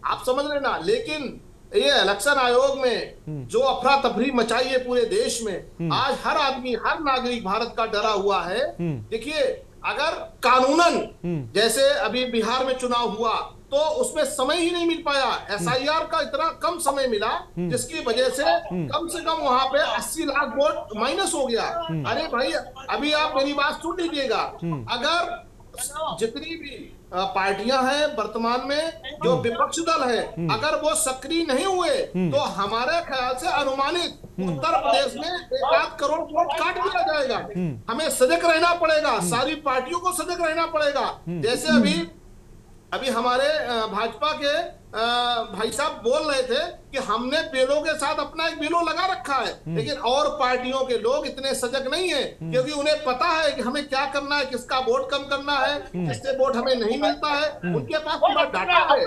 आप समझ रहे ना। लेकिन ये इलेक्शन आयोग में जो अफरा तफरी मचाई है पूरे देश में, आज हर आदमी, हर नागरिक भारत का डरा हुआ है। देखिए, अगर कानूनन जैसे अभी बिहार में चुनाव हुआ तो उसमें समय ही नहीं मिल पाया, SIR का इतना कम समय मिला, जिसकी वजह से कम से कम वहां पे 80 लाख वोट माइनस हो गया। अरे भाई, अभी आप मेरी बात सुन लीजिएगा। अगर जितनी भी पार्टियां हैं वर्तमान में, जो विपक्ष दल है, अगर वो सक्रिय नहीं हुए तो हमारे ख्याल से अनुमानित उत्तर प्रदेश में 1 करोड़ वोट काट दिया जाएगा। हमें सजग रहना पड़ेगा, सारी पार्टियों को सजग रहना पड़ेगा। जैसे अभी हमारे भाजपा के भाई साहब बोल रहे थे कि हमने बेलों के साथ अपना एक बेलो लगा रखा है, लेकिन और पार्टियों के लोग इतने सजग नहीं है, क्योंकि उन्हें पता है कि हमें क्या करना है, किसका वोट कम करना है, किससे वोट हमें नहीं मिलता है, उनके पास पूरा डाटा है।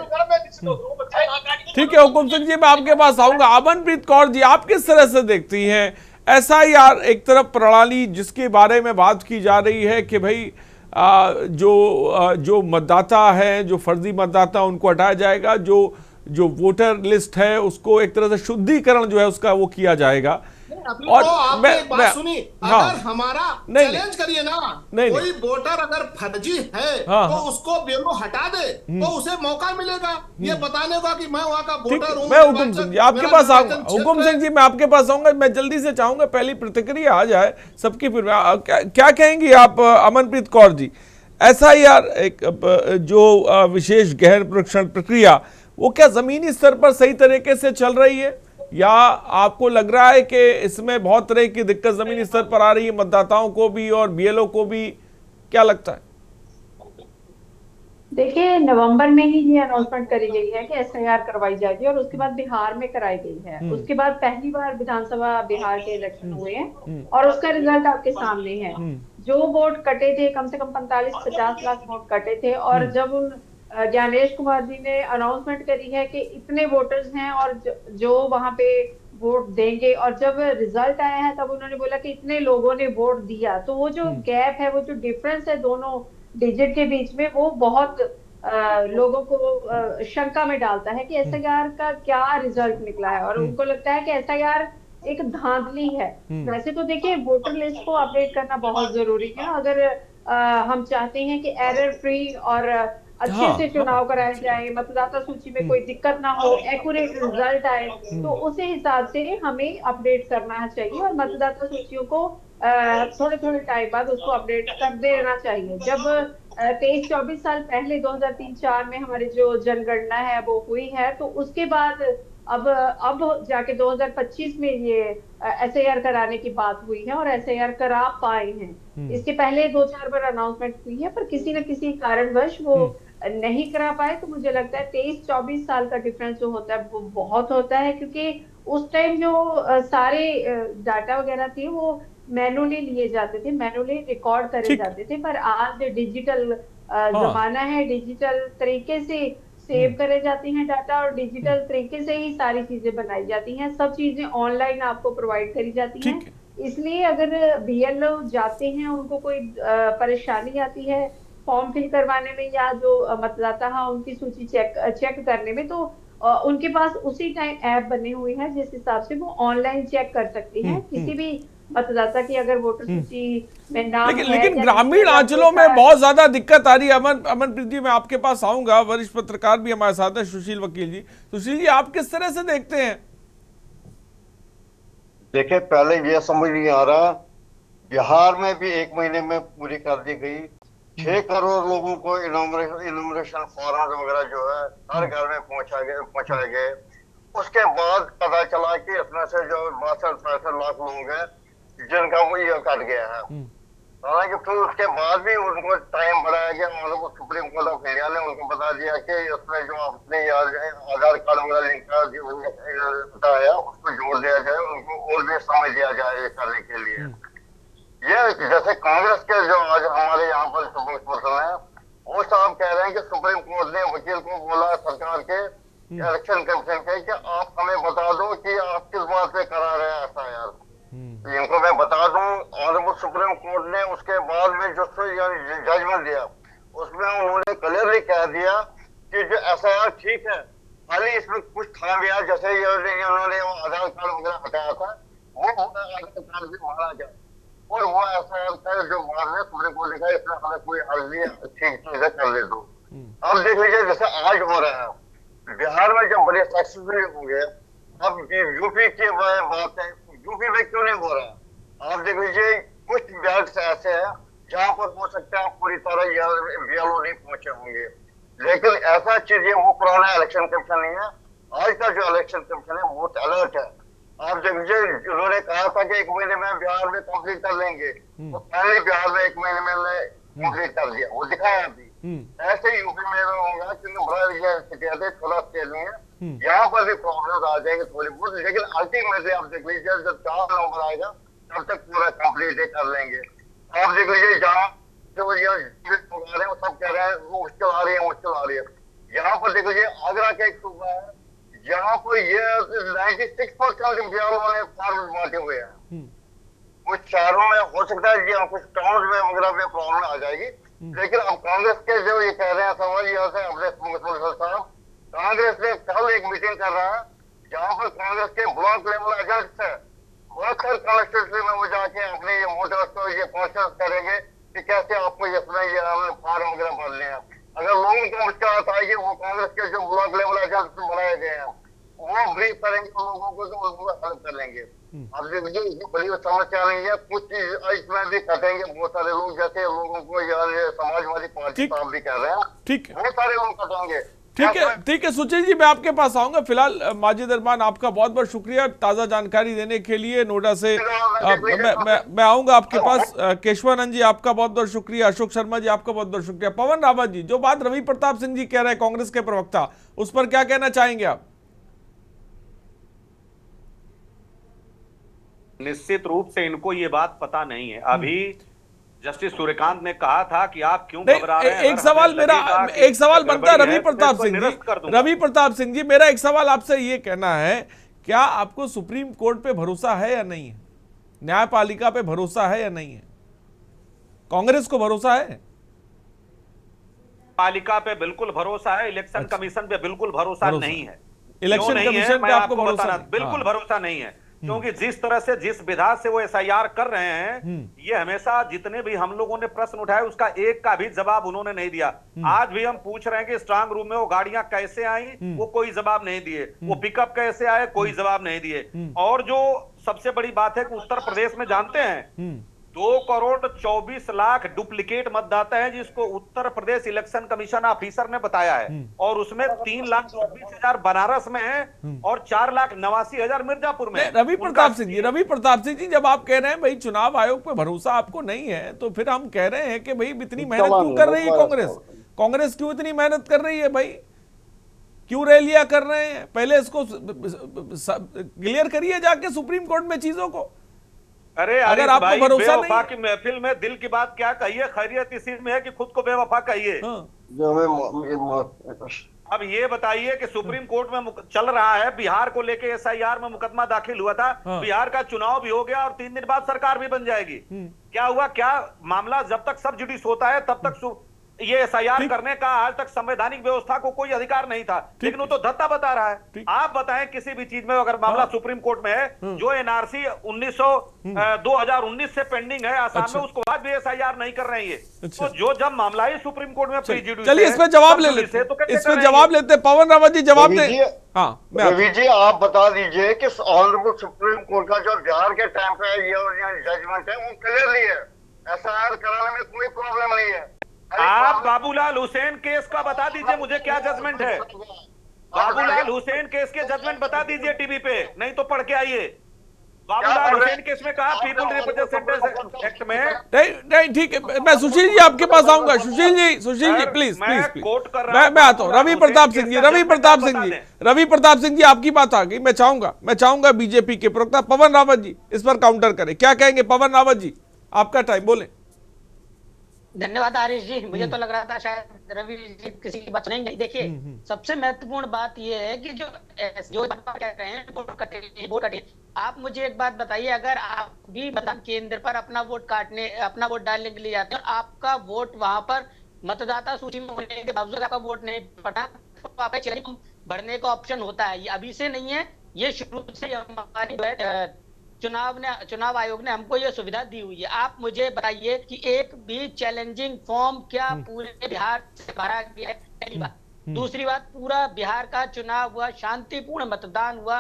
ठीक है हुकुम सिंह जी, मैं आपके पास आऊंगा। अमनप्रीत कौर जी, आप किस तरह से देखती हैं SIR एक तरफ प्रणाली जिसके बारे में बात की जा रही है कि भाई जो मतदाता है, जो फर्जी मतदाता, उनको हटाया जाएगा, जो वोटर लिस्ट है उसको एक तरह से शुद्धिकरण जो है उसका वो किया जाएगा। और आपने एक बात सुनी, अगर हमारा चैलेंज करिए ना, कोई वोटर अगर फर्जी है तो उसको बेलो हटा दे तो उसे मौका मिलेगा ये बताने का कि मैं वहां का वोटर हूं। मैं हुकुम सिंह जी आपके पास आऊंगा। हुकुम सिंह जी मैं आपके पास आऊंगा। मैं जल्दी से चाहूंगा पहली प्रतिक्रिया आ जाए सबकी, फिर क्या कहेंगी आप अमनप्रीत कौर जी? SIR एक जो विशेष गहन परीक्षण प्रक्रिया वो क्या जमीनी स्तर पर सही तरीके से चल रही है, या आपको लग रहा है कि इसमें बहुत तरह की दिक्कत जमीनी स्तर पर आ रही है, मतदाताओं को भी और BLO को भी? क्या लगता है? देखिए, नवंबर में ही ये अनाउंसमेंट करी गई है कि SIR करवाई जाएगी और उसके बाद बिहार में कराई गई है। उसके बाद पहली बार विधानसभा बिहार के इलेक्शन हुए हैं और उसका रिजल्ट आपके सामने है। जो वोट कटे थे, कम से कम 45-50 लाख वोट कटे थे, और जब उन ज्ञानेश कुमार जी ने अनाउंसमेंट करी है कि इतने वोटर्स हैं और जो वहां पे वोट देंगे, और जब रिजल्ट आया है तब उन्होंने बोला कि इतने लोगों ने वोट दिया, तो वो जो गैप है, वो जो डिफरेंस है दोनों डिजिट के बीच में, वो बहुत लोगों को शंका में डालता है कि SIR का क्या रिजल्ट निकला है, और उनको लगता है कि SIR एक धांधली है। वैसे तो देखिए, वोटर लिस्ट को अपडेट करना बहुत जरूरी है। अगर हम चाहते हैं कि एरर फ्री और अच्छे से चुनाव कराए जाए, मतदाता सूची में कोई दिक्कत ना हो, एक्यूरेट रिजल्ट आए, तो उसी हिसाब से हमें अपडेट करना चाहिए और मतदाता सूचियों को थोड़े थोड़े टाइम बाद उसको अपडेट कर देना चाहिए। जब 23-24 साल पहले 2003-4 में हमारी जो जनगणना है वो हुई है, तो उसके बाद अब जाके 2025 में ये SIR कराने की बात हुई है और SIR करा पाए हैं। इसके पहले 2-4 बार अनाउंसमेंट हुई है, पर किसी न किसी कारणवश वो नहीं करा पाए। तो मुझे लगता है 23-24 साल का डिफरेंस जो होता है वो बहुत होता है, क्योंकि उस टाइम जो सारे डाटा वगैरह थे वो मैनुअली लिए जाते थे, मैनुअली रिकॉर्ड करे जाते थे, पर आज डिजिटल जमाना है, डिजिटल तरीके से सेव करे जाते हैं डाटा और डिजिटल तरीके से ही सारी चीजें बनाई जाती हैं, सब चीजें ऑनलाइन आपको प्रोवाइड करी जाती हैं। इसलिए अगर BLO जाते हैं, उनको कोई परेशानी आती है फॉर्म फिल करवाने में या जो मतदाता है उनकी सूची चेक करने में, तो उनके पास उसी टाइम ऐप बने हुए हैं जिस हिसाब से वो ऑनलाइन चेक कर सकते हैं किसी भी मतदाता की अगर वोटर सूची में नाम है। लेकिन ग्रामीण अंचलों में बहुत ज्यादा दिक्कत आ रही है। अमनप्रीत जी मैं आपके पास आऊंगा, वरिष्ठ पत्रकार भी हमारे साथ है सुशील वकील जी। सुशील जी आप किस तरह से देखते हैं? देखिए, पहले ये समझ नहीं आ रहा, बिहार में भी 1 महीने में पूरी कर दी गई, 6 करोड़ लोगों को इनोमिनेशन फॉर्म वगैरह जो है हर घर में पहुंचाए गए। उसके बाद पता चला कि इसमें से जो 62-63 लाख लोग हैं जिनका वो ये कट गया है। हालांकि फिर उसके बाद भी उनको टाइम बढ़ाया गया, मतलब सुप्रीम कोर्ट ऑफ इंडिया ने उनको बता दिया कि इसमें जो अपने आधार कार्ड वगैरह लिंक बताया उसको जोड़ दिया जाए, उनको और भी समय दिया जाए करने के लिए। ये जैसे कांग्रेस के जो आज हमारे यहाँ पर स्पोक्सपर्सन है, वो साहब कह रहे हैं कि सुप्रीम कोर्ट ने वकील को बोला सरकार के इलेक्शन कमीशन के कि आप हमें बता दो कि आप किस बात पे करा रहे हैं SIR। इनको मैं बता दूं, ऑनरेबल सुप्रीम कोर्ट ने उसके बाद में जो जजमेंट दिया उसमें उन्होंने क्लियरली कह दिया कि जो SIR ठीक है, खाली इसमें कुछ खामियां जैसे इन्होंने आधार कार्ड वगैरह हटाया था वो आधार कार्ड भी मारा जाए, और वो SIR का जो बाद में सुप्रीम कोर्ट ने कहा इसमें हमें कोई हल नहीं, ठीक चीजें कर ले दो। अब देख लीजिए जैसे आज हो रहा है बिहार में जब बड़े सक्सेसफुल होंगे, अब यूपी की बात है, यूपी में क्यों नहीं हो रहा? आप देख लीजिए कुछ बैग्स ऐसे हैं जहां पर हो सकता है पूरी तरह BLO नहीं पहुंचे होंगे, लेकिन ऐसा चीज है वो पुराना इलेक्शन कमीशन नहीं है। आज का जो इलेक्शन कमीशन है बहुत अलर्ट है। आप देख लीजिए उन्होंने कहा था कि 1 महीने में बिहार में कंप्लीट कर लेंगे, तो पहले बिहार में 1 महीने में कंप्लीट कर दिया, वो दिखाया अभी। ऐसे यूपी में होगा क्योंकि बड़ा शिकायतें थोड़ा तेज है, यहाँ पर भी प्रॉब्लम आ जाएंगे थोड़ी बहुत, लेकिन अल्टीमेटली आप देख लीजिए जब 4 नंबर आएगा तब तक पूरा कंप्लीट कर लेंगे। आप देख लीजिए जहाँ जो ये वो सब कह रहे हैं वो मुश्किल आ रही है, मुश्किल आ रही है। यहाँ पर देख लीजिए आगरा का एक सूबा है जहाँ पर ये 96% बिहार ने फॉर्म बांटे हुए हैं। कुछ शहरों में हो सकता है कि कुछ टाउन में वगैरह में प्रॉब्लम आ जाएगी, लेकिन अब कांग्रेस के जो ये कह रहे हैं सवाल ये है अपने मुख्यमंत्री साहब, कांग्रेस ने कल एक मीटिंग कर रहा है जहाँ पर कांग्रेस के ब्लॉक लेवल एजेंट्स है बहुत सारे कॉन्स्टिट्यूंसी में वो जाके अपने ये वोटर्स को ये कॉन्शियस करेंगे कि कैसे आपको इसमें ये फॉर्म वगैरह भरने हैं। अगर लोगों को मुश्किल आएगी वो कांग्रेस के जो ब्लॉक लेवल एजेंट्स बनाए गए हैं वो ब्रीफ करेंगे लोगों को, तो उसको हल कर लेंगे। अब देखिए बड़ी समस्या नहीं है, कुछ इसमें भी कटेंगे बहुत सारे लोग, जैसे लोगों को समाजवादी पार्टी साहब भी कह रहे हैं, ठीक बहुत सारे लोग कटेंगे। ठीक है सुशील जी, मैं आपके पास आऊंगा। फिलहाल माजिद अरमान आपका बहुत बहुत शुक्रिया ताज़ा जानकारी देने के लिए नोएडा से। मैं आऊंगा आपके पास। केशवानंद जी आपका बहुत बहुत शुक्रिया, अशोक शर्मा जी आपका बहुत बहुत शुक्रिया। पवन रावत जी, जो बात रवि प्रताप सिंह जी कह रहे हैं कांग्रेस के प्रवक्ता, उस पर क्या कहना चाहेंगे आप? निश्चित रूप से इनको ये बात पता नहीं है। अभी जस्टिस सूर्यकांत ने कहा था कि आप क्यों घबरा रहे हैं। एक सवाल बनता है रवि प्रताप सिंह जी, मेरा एक सवाल आपसे ये कहना है, क्या आपको सुप्रीम कोर्ट पे भरोसा है या नहीं है? न्यायपालिका पे भरोसा है या नहीं है? कांग्रेस को भरोसा है? पालिका पे बिल्कुल भरोसा है, इलेक्शन कमीशन पे बिल्कुल भरोसा नहीं है। इलेक्शन कमीशन पे आपको भरोसा बिल्कुल भरोसा नहीं है, क्योंकि जिस तरह से जिस विधा से वो एसआईआर कर रहे हैं, ये हमेशा जितने भी हम लोगों ने प्रश्न उठाए उसका एक का भी जवाब उन्होंने नहीं दिया। आज भी हम पूछ रहे हैं कि स्ट्रांग रूम में वो गाड़ियां कैसे आई, वो कोई जवाब नहीं दिए। वो पिकअप कैसे आए, कोई जवाब नहीं दिए। और जो सबसे बड़ी बात है कि उत्तर प्रदेश में जानते हैं 2,24,00,000 डुप्लीकेट मतदाता है जिसको Uttar Pradesh election commission officer ने बताया है, और उसमें 3,24,000 बनारस में है और 4,89,000 मिर्जापुर में। रवि प्रताप सिंह जी, जब आप कह रहे हैं भाई चुनाव आयोग पे भरोसा आपको नहीं है, तो फिर हम कह रहे हैं कि भाई इतनी मेहनत क्यों कर रही है कांग्रेस क्यों इतनी मेहनत कर रही है भाई? क्यों रैलियां कर रहे हैं? पहले इसको क्लियर करिए जाके सुप्रीम कोर्ट में चीजों को। अरे अगर आपको भरोसा नहीं, की महफिल में दिल की बात क्या कहिए, खैरियत इसी में है कि खुद को बेवफा कहिए। अब ये बताइए कि सुप्रीम कोर्ट में चल रहा है, बिहार को लेके एसआईआर में मुकदमा दाखिल हुआ था, बिहार का चुनाव भी हो गया और 3 दिन बाद सरकार भी बन जाएगी। क्या हुआ? क्या मामला जब तक सब जुडिस होता है तब तक ये एसआईआर करने का आज तक संवैधानिक व्यवस्था को कोई अधिकार नहीं था, लेकिन वो तो धत्ता बता रहा है। आप बताएं किसी भी चीज में अगर मामला सुप्रीम कोर्ट में है, जो एनआरसी 2019 से पेंडिंग है आसाम में, उसको आज भी एसआईआर नहीं कर रहे हैं। तो जो जब मामला ही सुप्रीम कोर्ट में प्रीजुडिस, चलिए इसमें जवाब ले लेते पवन रावत जी जवाब दे। रवि जी आप बता दीजिए कि ऑनरेबल सुप्रीम कोर्ट का जो बिहार के टाइम पे ये जजमेंट है वो क्लियरली है, एसआईआर कराने में कोई प्रॉब्लम नहीं है। आप बाबूलाल हुसैन केस का बता दीजिए मुझे क्या जजमेंट है। बाबूलाल हुसैन केस के जजमेंट बता दीजिए टीवी पे, नहीं तो पढ़ के आइए। बाबूलाल हुसैन केस में कहा पीपल रिप्रेजेंटेटिव एक्ट में नहीं ठीक है। मैं सुशील जी आपके पास आऊंगा। सुशील जी प्लीज मैं आता हूँ। रवि प्रताप सिंह जी आपकी बात आ गई। मैं चाहूंगा बीजेपी के प्रवक्ता पवन रावत जी इस पर काउंटर करें। क्या कहेंगे पवन रावत जी? आपका टाइम, बोले। धन्यवाद आरिश जी। मुझे तो लग रहा था शायद रवि जी किसी की बात सुनेंगे। देखिए सबसे महत्वपूर्ण बात यह है कि जो कह रहे हैं वोट कटे। आप मुझे एक बात बताइए, अगर आप भी मतदान केंद्र पर अपना वोट डालने के लिए जाते हैं, आपका वोट वहां पर मतदाता सूची में होने के बावजूद आपका वोट नहीं पड़ा, तो आपका बढ़ने का ऑप्शन होता है। ये अभी से नहीं है, ये शुरू से हमारी चुनाव आयोग ने हमको ये सुविधा दी हुई है। आप मुझे बताइए कि एक भी चैलेंजिंग फॉर्म क्या पूरे बिहार से भरा गया है? पहली बात। दूसरी बात, पूरा बिहार का चुनाव हुआ, शांतिपूर्ण मतदान हुआ,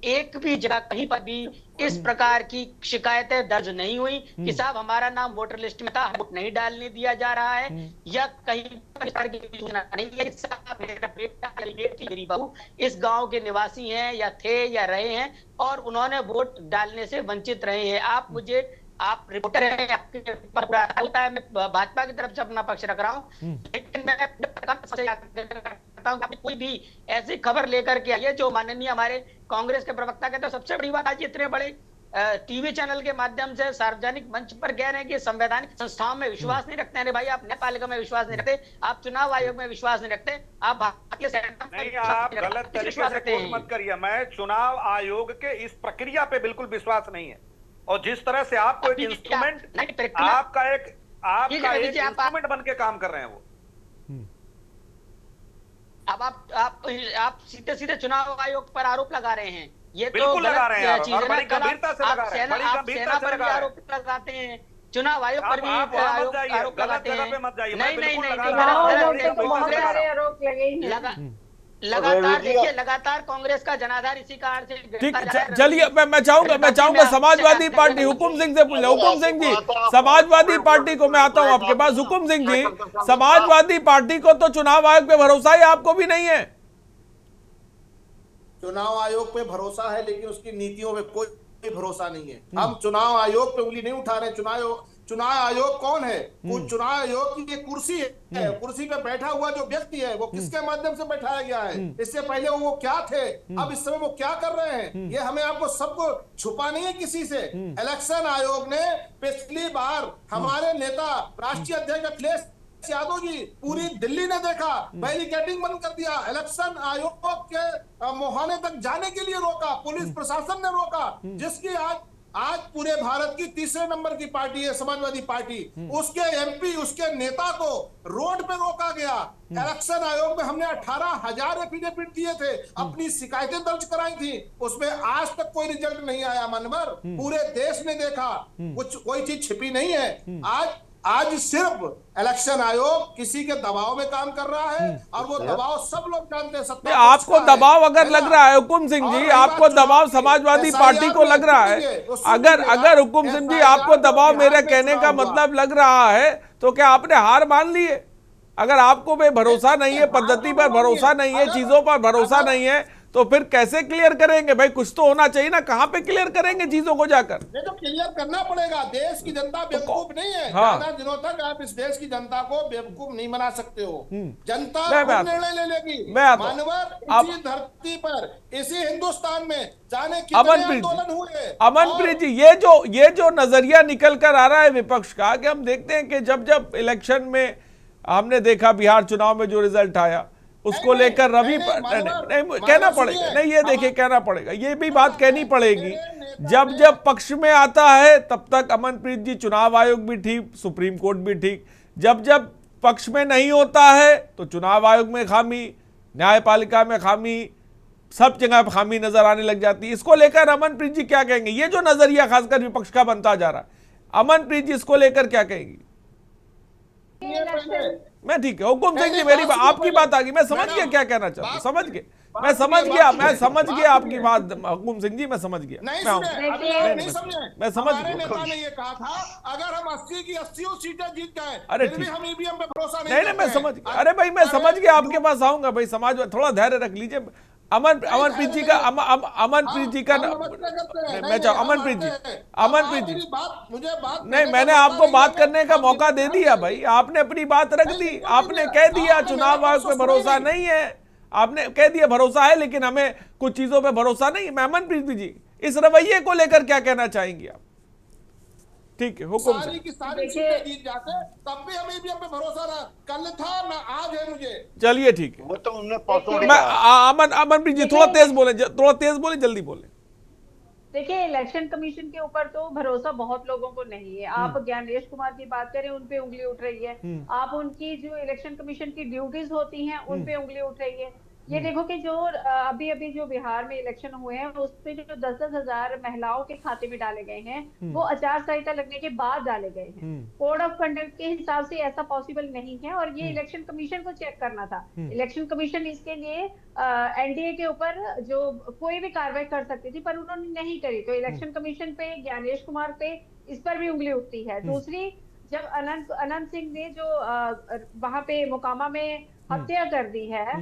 एक भी जगह कहीं पर भी इस प्रकार की शिकायतें दर्ज नहीं हुई कि साहब हमारा नाम वोटर लिस्ट में था, वोट नहीं डालने दिया जा रहा है, या कहीं पर की सूचना नहीं है साहब मेरा बेटा या बेटी मेरी बहू इस गांव के निवासी हैं या थे या रहे हैं और उन्होंने वोट डालने से वंचित रहे हैं। आप मुझे आप रिपोर्टर हैं, आपके होता है, मैं भाजपा की तरफ से अपना पक्ष रख रहा हूँ, लेकिन मैं करता हूँ कि कोई भी ऐसी खबर लेकर के आइए जो माननीय हमारे कांग्रेस के प्रवक्ता कहते हैं। सबसे बड़ी बात, आज इतने बड़े टीवी चैनल के माध्यम से सार्वजनिक मंच पर कह रहे हैं कि संवैधानिक संस्थाओं में विश्वास नहीं रखते हैं। अरे भाई, आप न्यायपालिका में विश्वास नहीं रखते, आप चुनाव आयोग में विश्वास नहीं रखते, आप भारतीय नहीं, आप गलत तरीके से कोट मत करिए। मैं चुनाव आयोग के इस प्रक्रिया पे बिल्कुल विश्वास नहीं है, और जिस तरह से आपको एक इंस्ट्रूमेंट, आपका एक इंस्ट्रूमेंट बन के काम कर रहे हैं वो। अब आप सीधे सीधे चुनाव आयोग पर आरोप लगा रहे हैं, ये बिल्कुल तो लगा रहे हैं, और बड़ी गंभीरता से लगा रहे हैं, बड़ी गंभीरता से लगा रहे हैं। आरोप लगाते हैं, चुनाव आयोग पर भी आरोप लगाते हैं। नहीं, लगातार देखिए, लगातार कांग्रेस का जनाधार इसी कारण से। ठीक, चलिए मैं चाहूंगा समाजवादी पार्टी, हुकुम सिंह से पूछ ले। हुकुम सिंह जी, समाजवादी पार्टी को मैं आता हूं आपके पास। हुकुम सिंह जी, समाजवादी पार्टी को तो चुनाव आयोग पे भरोसा ही आपको भी नहीं है। चुनाव आयोग पे भरोसा है, लेकिन उसकी नीतियों पे कोई भरोसा नहीं है। हम चुनाव आयोग पे उंगली नहीं उठा रहे। चुनाव आयोग कौन है? चुनाव आयोग की ये कुर्सी है, कुर्सी पे बैठा हुआ जो व्यक्ति है वो किसके माध्यम से बैठाया गया है? इससे पहले वो क्या थे, अब इस समय वो क्या कर रहे हैं, ये हमें आपको सबको छुपा नहीं है किसी से। इलेक्शन आयोग ने पिछली बार हमारे नेता राष्ट्रीय अध्यक्ष अखिलेश यादव जी पूरी दिल्ली ने देखा, बैरिकेडिंग बंद कर दिया, इलेक्शन आयोग के मुहाने तक जाने के लिए रोका, पुलिस प्रशासन ने रोका, जिसकी आज पूरे भारत की तीसरे नंबर की पार्टी है समाजवादी पार्टी, उसके एमपी, उसके नेता को रोड पे रोका गया। इलेक्शन आयोग में हमने 18,000 एफिडेविट दिए थे, अपनी शिकायतें दर्ज कराई थी, उसमें आज तक कोई रिजल्ट नहीं आया। मनवर, पूरे देश ने देखा, कुछ कोई चीज छिपी नहीं है। आज सिर्फ इलेक्शन आयोग किसी के दबाव में काम कर रहा है, और वो दबाव सब लोग जानते हैं। आपको दबाव अगर लग रहा है हुकुम सिंह जी, आपको दबाव समाजवादी पार्टी को लग रहा है, अगर हुकुम सिंह जी आपको दबाव मेरे कहने का मतलब लग रहा है, तो क्या आपने हार मान ली है? अगर आपको पे भरोसा नहीं है, पद्धति पर भरोसा नहीं है, चीजों पर भरोसा नहीं है, तो फिर कैसे क्लियर करेंगे? भाई कुछ तो होना चाहिए ना, कहां पे क्लियर करेंगे चीजों को जाकर? नहीं तो क्लियर करना पड़ेगा। देश की जनता बेवकूफ नहीं है। ज्यादा दिनों तक आप इस देश की जनता को बेवकूफ नहीं बना सकते हो। जनता निर्णय ले लेगी। मानवर, इसी धरती पर, इसी हिंदुस्तान में जाने कितने आंदोलन हुए। अमनप्रीत जी, ये जो नजरिया निकल कर आ रहा है विपक्ष का, कि हम देखते हैं कि जब इलेक्शन में हमने देखा बिहार चुनाव में जो रिजल्ट आया, उसको लेकर रवि नहीं कहना पड़ेगा, नहीं ये देखिए कहना पड़ेगा, ये भी बात कहनी पड़ेगी। जब पक्ष में आता है तब तक अमनप्रीत जी चुनाव आयोग भी ठीक, सुप्रीम कोर्ट भी ठीक। जब पक्ष में नहीं होता है तो चुनाव आयोग में खामी, न्यायपालिका में खामी, सब जगह खामी नजर आने लग जाती है। इसको लेकर अमनप्रीत जी क्या कहेंगे? ये जो नजरिया खासकर विपक्ष का बनता जा रहा है, अमनप्रीत जी इसको लेकर क्या कहेंगी? मैं ठीक है, हुकुम सिंह जी मेरी आपकी बात आ गई, मैं समझ गया क्या कहना चाहता हूं, समझ गए, मैं समझ गया आपकी बात हुकुम सिंह जी, मैं समझ गया। मैं समझ गया। नेता ने ये कहा था, अगर हम 80 की 80 सीटें जीत गए, अरे फिर भी हम ईवीएम पे भरोसा नहीं, मैं समझ गया। अरे भाई मैं समझ गया, आपके पास आऊंगा भाई, समाज में थोड़ा धैर्य रख लीजिए। अमनप्रीत जी का मैं चाहूँ अमनप्रीत जी मुझे बात नहीं, मैंने आपको बात करने का मौका दे दिया भाई, आपने अपनी बात रख दी, आपने कह दिया चुनाव आयोग पे भरोसा नहीं है, आपने कह दिया भरोसा है लेकिन हमें कुछ चीजों पे भरोसा नहीं। मैं अमनप्रीत जी इस रवैये को लेकर क्या कहना चाहेंगे आप? ठीक है, हुकुम सारी की सारी सीटें जीत जाते, तब भी हमें भी पे भरोसा ना कल था ना आज है मुझे। चलिए ठीक है, वो तो उन्होंने अमनप्रीत जी थोड़ा तेज बोले, जल्दी बोले। देखिए, इलेक्शन कमीशन के ऊपर तो भरोसा बहुत लोगों को नहीं है। आप ज्ञानेश कुमार की बात करें, उनपे उंगली उठ रही है। आप उनकी जो इलेक्शन कमीशन की ड्यूटीज होती हैं उन पे उंगली उठ रही है। ये देखो कि जो अभी जो बिहार में इलेक्शन हुए हैं उसपे जो 10-10 हजार महिलाओं के खाते में डाले गए हैं, वो आचार संहिता लगने के बाद डाले गए हैं। कोड ऑफ कंडक्ट के हिसाब से ऐसा पॉसिबल नहीं है, और ये इलेक्शन कमीशन को चेक करना था। इलेक्शन कमीशन इसके लिए एनडीए के ऊपर जो कोई भी कार्रवाई कर सकती थी, पर उन्होंने नहीं करी। तो इलेक्शन कमीशन पे, ज्ञानेश कुमार पे, इस पर भी उंगली उठती है। दूसरी, जब अनंत सिंह ने जो वहां पे मोकामा में हत्या कर दी है,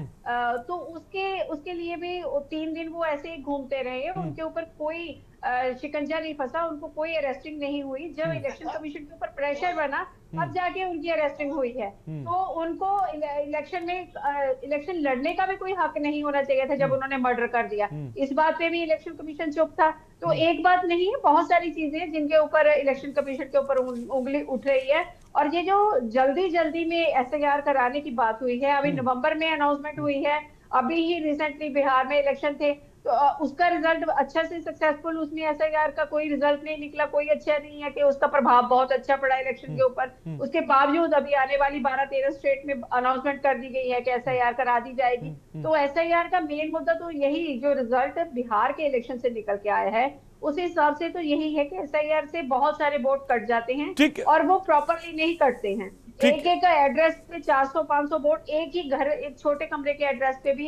तो उसके लिए भी 3 दिन वो ऐसे ही घूमते रहे, उनके ऊपर कोई शिकंजा नहीं फंसा, उनको कोई अरेस्टिंग नहीं हुई। जब इलेक्शन कमीशन के ऊपर प्रेशर बना तब जाके उनकी अरेस्टिंग हुई है। तो उनको इलेक्शन लड़ने का भी कोई हक नहीं होना चाहिए था जब उन्होंने मर्डर कर दिया। इस बात पे भी इलेक्शन कमीशन चुप था। तो एक बात नहीं है, बहुत सारी चीजें जिनके ऊपर इलेक्शन कमीशन के ऊपर उंगली उठ रही है। और ये जो जल्दी में SIR कराने की बात हुई है, अभी नवंबर में अनाउंसमेंट हुई है, अभी ही रिसेंटली बिहार में इलेक्शन थे, तो उसका रिजल्ट अच्छा से सक्सेसफुल, उसमें SIR का कोई रिजल्ट नहीं निकला, कोई अच्छा नहीं है कि उसका प्रभाव बहुत अच्छा पड़ा इलेक्शन के ऊपर। उसके बावजूद अभी आने वाली 12-13 स्टेट में अनाउंसमेंट कर दी गई है कि SIR करा दी जाएगी। तो SIR का मेन मुद्दा तो यही, जो रिजल्ट बिहार के इलेक्शन से निकल के आया है उस हिसाब से तो यही है कि SIR से बहुत सारे वोट कट जाते हैं और वो प्रॉपरली नहीं कटते हैं। एक एड्रेस पे 400-500 वोट, एक ही घर, एक छोटे कमरे के एड्रेस पे भी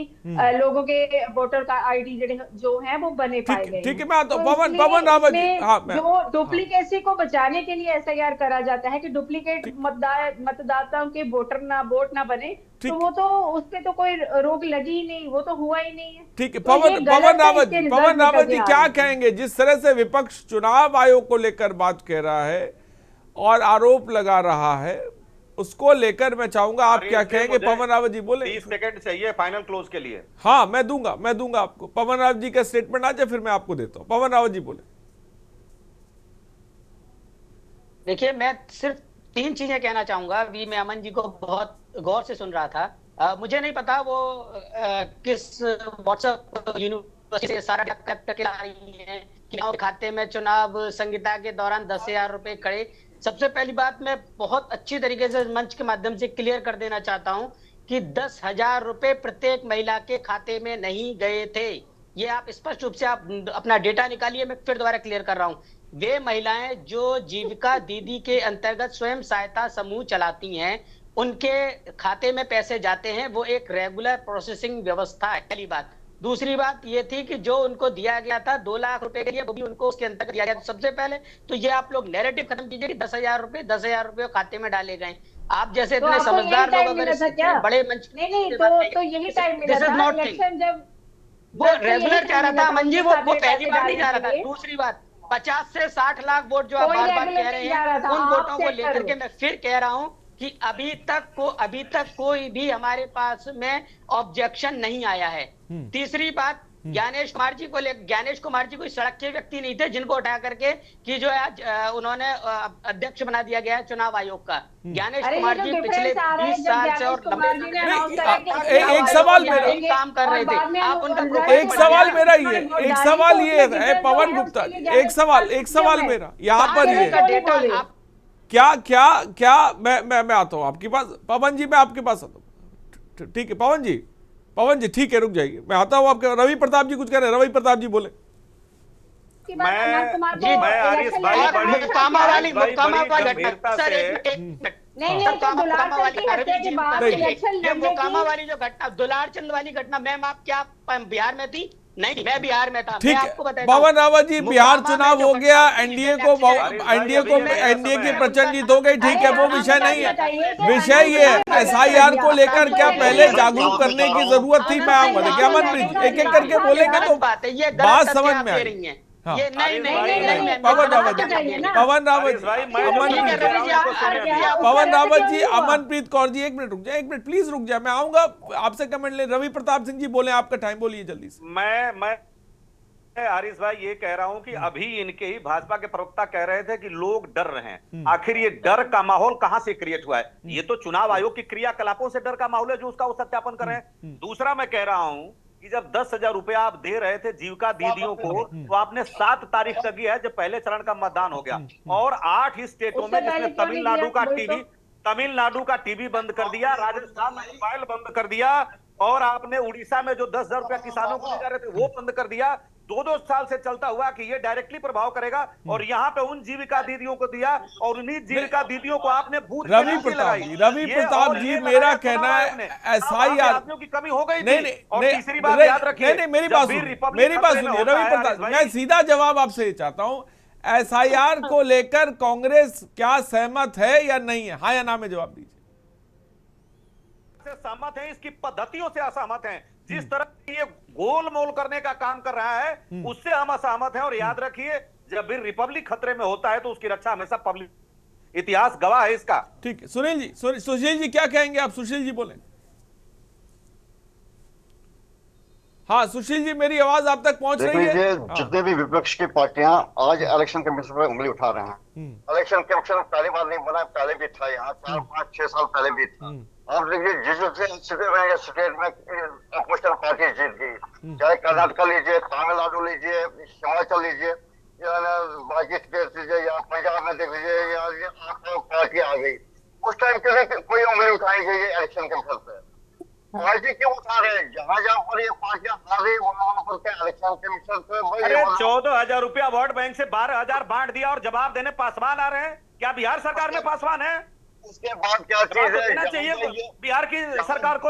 लोगों के वोटर का ID जो है वो बने पाए गए। ठीक है, मैं आता हूं। पवन रावत जी, जो डुप्लीकेसी को बचाने के लिए SIR करा जाता है कि डुप्लीकेट मतदाताओं के वोट ना बने, तो वो तो उस पे तो कोई रोक लगी ही नहीं, वो तो हुआ ही नहीं है। ठीक है, पवन रावत जी क्या कहेंगे? जिस तरह से विपक्ष चुनाव आयोग को लेकर बात कह रहा है और आरोप लगा रहा है, उसको लेकर मैं चाहूंगा आप क्या कहेंगे? पवन रावत जी बोले। 30 सेकंड चाहिए फाइनल क्लोज के लिए। हाँ, मैं दूंगा आपको। पवन रावत जी का स्टेटमेंट आ जाए फिर मैं आपको देता हूं। पवन रावत जी बोले। देखिए, मैं सिर्फ 3 चीजें कहना चाहूंगा। अभी मैं अमन जी को बहुत गौर से सुन रहा था। मुझे नहीं पता वो किस व्हाट्सएप यूनिवर्सिटी से सारा करके ला रही है कि खाते में चुनाव संहिता के दौरान 10,000 रुपए खड़े। सबसे पहली बात, मैं बहुत अच्छी तरीके से मंच के माध्यम से क्लियर कर देना चाहता हूं कि 10,000 रुपए प्रत्येक महिला के खाते में नहीं गए थे। ये आप स्पष्ट रूप से आप अपना डेटा निकालिए, मैं फिर दोबारा क्लियर कर रहा हूं। वे महिलाएं जो जीविका दीदी के अंतर्गत स्वयं सहायता समूह चलाती हैं, उनके खाते में पैसे जाते हैं, वो एक रेगुलर प्रोसेसिंग व्यवस्था है। पहली बात। दूसरी बात ये थी कि जो उनको दिया गया था 2 लाख रुपए के लिए, वो भी उनको उसके अंतर्गत दिया गया। तो सबसे पहले तो ये आप लोग नैरेटिव खत्म कीजिए कि 10,000 रुपए खाते में डाले गए। आप जैसे इतने समझदार लोग अगर बड़े मंच तो यही टाइम मिला था इलेक्शन जब वो रेगुलर जा रहा था अमन जी, वो पहली बार नहीं जा रहा था। दूसरी बात, 50 से 60 लाख वोट जो आप बार कह रहे हैं, उन वोटों को लेकर के मैं फिर कह रहा हूं कि अभी तक कोई भी हमारे पास में ऑब्जेक्शन नहीं आया है। तीसरी बात, ज्ञानेश कुमार जी कोई सड़क के व्यक्ति नहीं थे जिनको उठा करके कि जो आज उन्होंने अध्यक्ष बना दिया गया है चुनाव आयोग का। ज्ञानेश कुमार जी पिछले 20 साल से और एक सवाल मेरा काम कर रहे थे। आप उनका एक सवाल मेरा ये है पवन गुप्ता, एक सवाल मेरा यहाँ पर ये क्या मैं आता हूँ आपके पास। पवन जी मैं आपके पास आता हूँ। ठीक है पवन जी ठीक है, रुक जाइए, मैं आता हूँ आपके। रवि प्रताप जी कुछ कह रहे हैं। रवि प्रताप जी बोले। दुलारचंद वाली घटना मैम आप क्या बिहार में थी? नहीं, मैं बिहार में था। ठीक है पवन रावत जी, बिहार चुनाव हो गया, एनडीए की प्रचंड जीत हो गई। ठीक है, वो विषय नहीं है। विषय ये है SIR को लेकर क्या पहले जागरूक करने की जरूरत थी? मैं आऊंगा। देखिए अमनप्रीत एक एक करके बोलेंगे तो बात समझ में आ रही है। हाँ। पवन रावत जी अमनप्रीत कौर जी एक मिनट प्लीज रुक जाए, मैं आऊंगा आपसे कमेंट ले। रवि प्रताप सिंह जी बोले, आपका टाइम बोलिए जल्दी से। मैं आरिस भाई ये कह रहा हूं कि अभी इनके ही भाजपा के प्रवक्ता कह रहे थे कि लोग डर रहे हैं। आखिर ये डर का माहौल कहां से क्रिएट हुआ है? ये तो चुनाव आयोग की क्रियाकलापों से डर का माहौल है जो उसका वो सत्यापन कर रहे हैं। दूसरा मैं कह रहा हूं कि जब 10,000 रुपया आप दे रहे थे जीविका दीदियों को, तो आपने 7 तारीख तक है जब पहले चरण का मतदान हो गया, और 8 ही स्टेटों में जिसमें तमिलनाडु का टीवी बंद कर दिया, राजस्थान में मोबाइल बंद कर दिया, और आपने उड़ीसा में जो 10,000 रुपया किसानों को दे रहे थे वो बंद कर दिया। 2-2 साल से चलता हुआ कि ये डायरेक्टली प्रभाव करेगा, और यहाँ पे उन जीविका दीदियों को दिया, और उन्हीं जीविका दीदियों को आपने बूथ रवि प्रताप जी मेरा कहना है SIR की कमी हो गई नहीं, और तीसरी बात याद रखिए, मेरी बात सुनिए रवि प्रताप, मैं सीधा जवाब आपसे चाहता हूँ। SIR को लेकर कांग्रेस क्या सहमत है या नहीं है? हाँ या ना में जवाब दीजिए। सहमत है, इसकी पद्धतियों से असहमत हैं। जिस तरह से ये गोल मोल करने का काम कर रहा है उससे हम असहमत हैं। और याद रखिए, जब भी रिपब्लिक खतरे में होता है तो उसकी रक्षा हमेशा पब्लिक, इतिहास गवाह है इसका। ठीक है सुनील जी, सुशील जी क्या कहेंगे आप? सुशील जी बोले। हाँ सुशील जी, मेरी आवाज आप तक पहुंच रही है? जितने भी विपक्ष की पार्टियां आज इलेक्शन कमीशन पर उंगली उठा रहे हैं। इलेक्शन कमीशन पहली बार नहीं बना, पहले भी था यहाँ, 4, 5, 6 साल पहले भी था। आप देखिए जिस स्टेट में अपोजिशन पार्टी जीत गई, चाहे कर्नाटक लीजिए, तमिलनाडु लीजिए, हिमाचल लीजिए, या बाकी स्टेट लीजिए, या पंजाब में देख लीजिए, या पार्टी आ गई। उस टाइम के लिए कोई उंगली उठाई गई इलेक्शन कमीशन पे? पार्टी क्यों उठा रहे हैं? जहाँ जहाँ पर ये पार्टियां आ रही वहां पर क्या इलेक्शन कमीशन पे? अरे 14,000 रुपया वोट बैंक से 12,000 बांट दिया और जवाब देने पासवान आ रहे हैं। क्या बिहार सरकार में पासवान है? उसके बाद क्या चीज है? चाहिए बिहार की सरकार को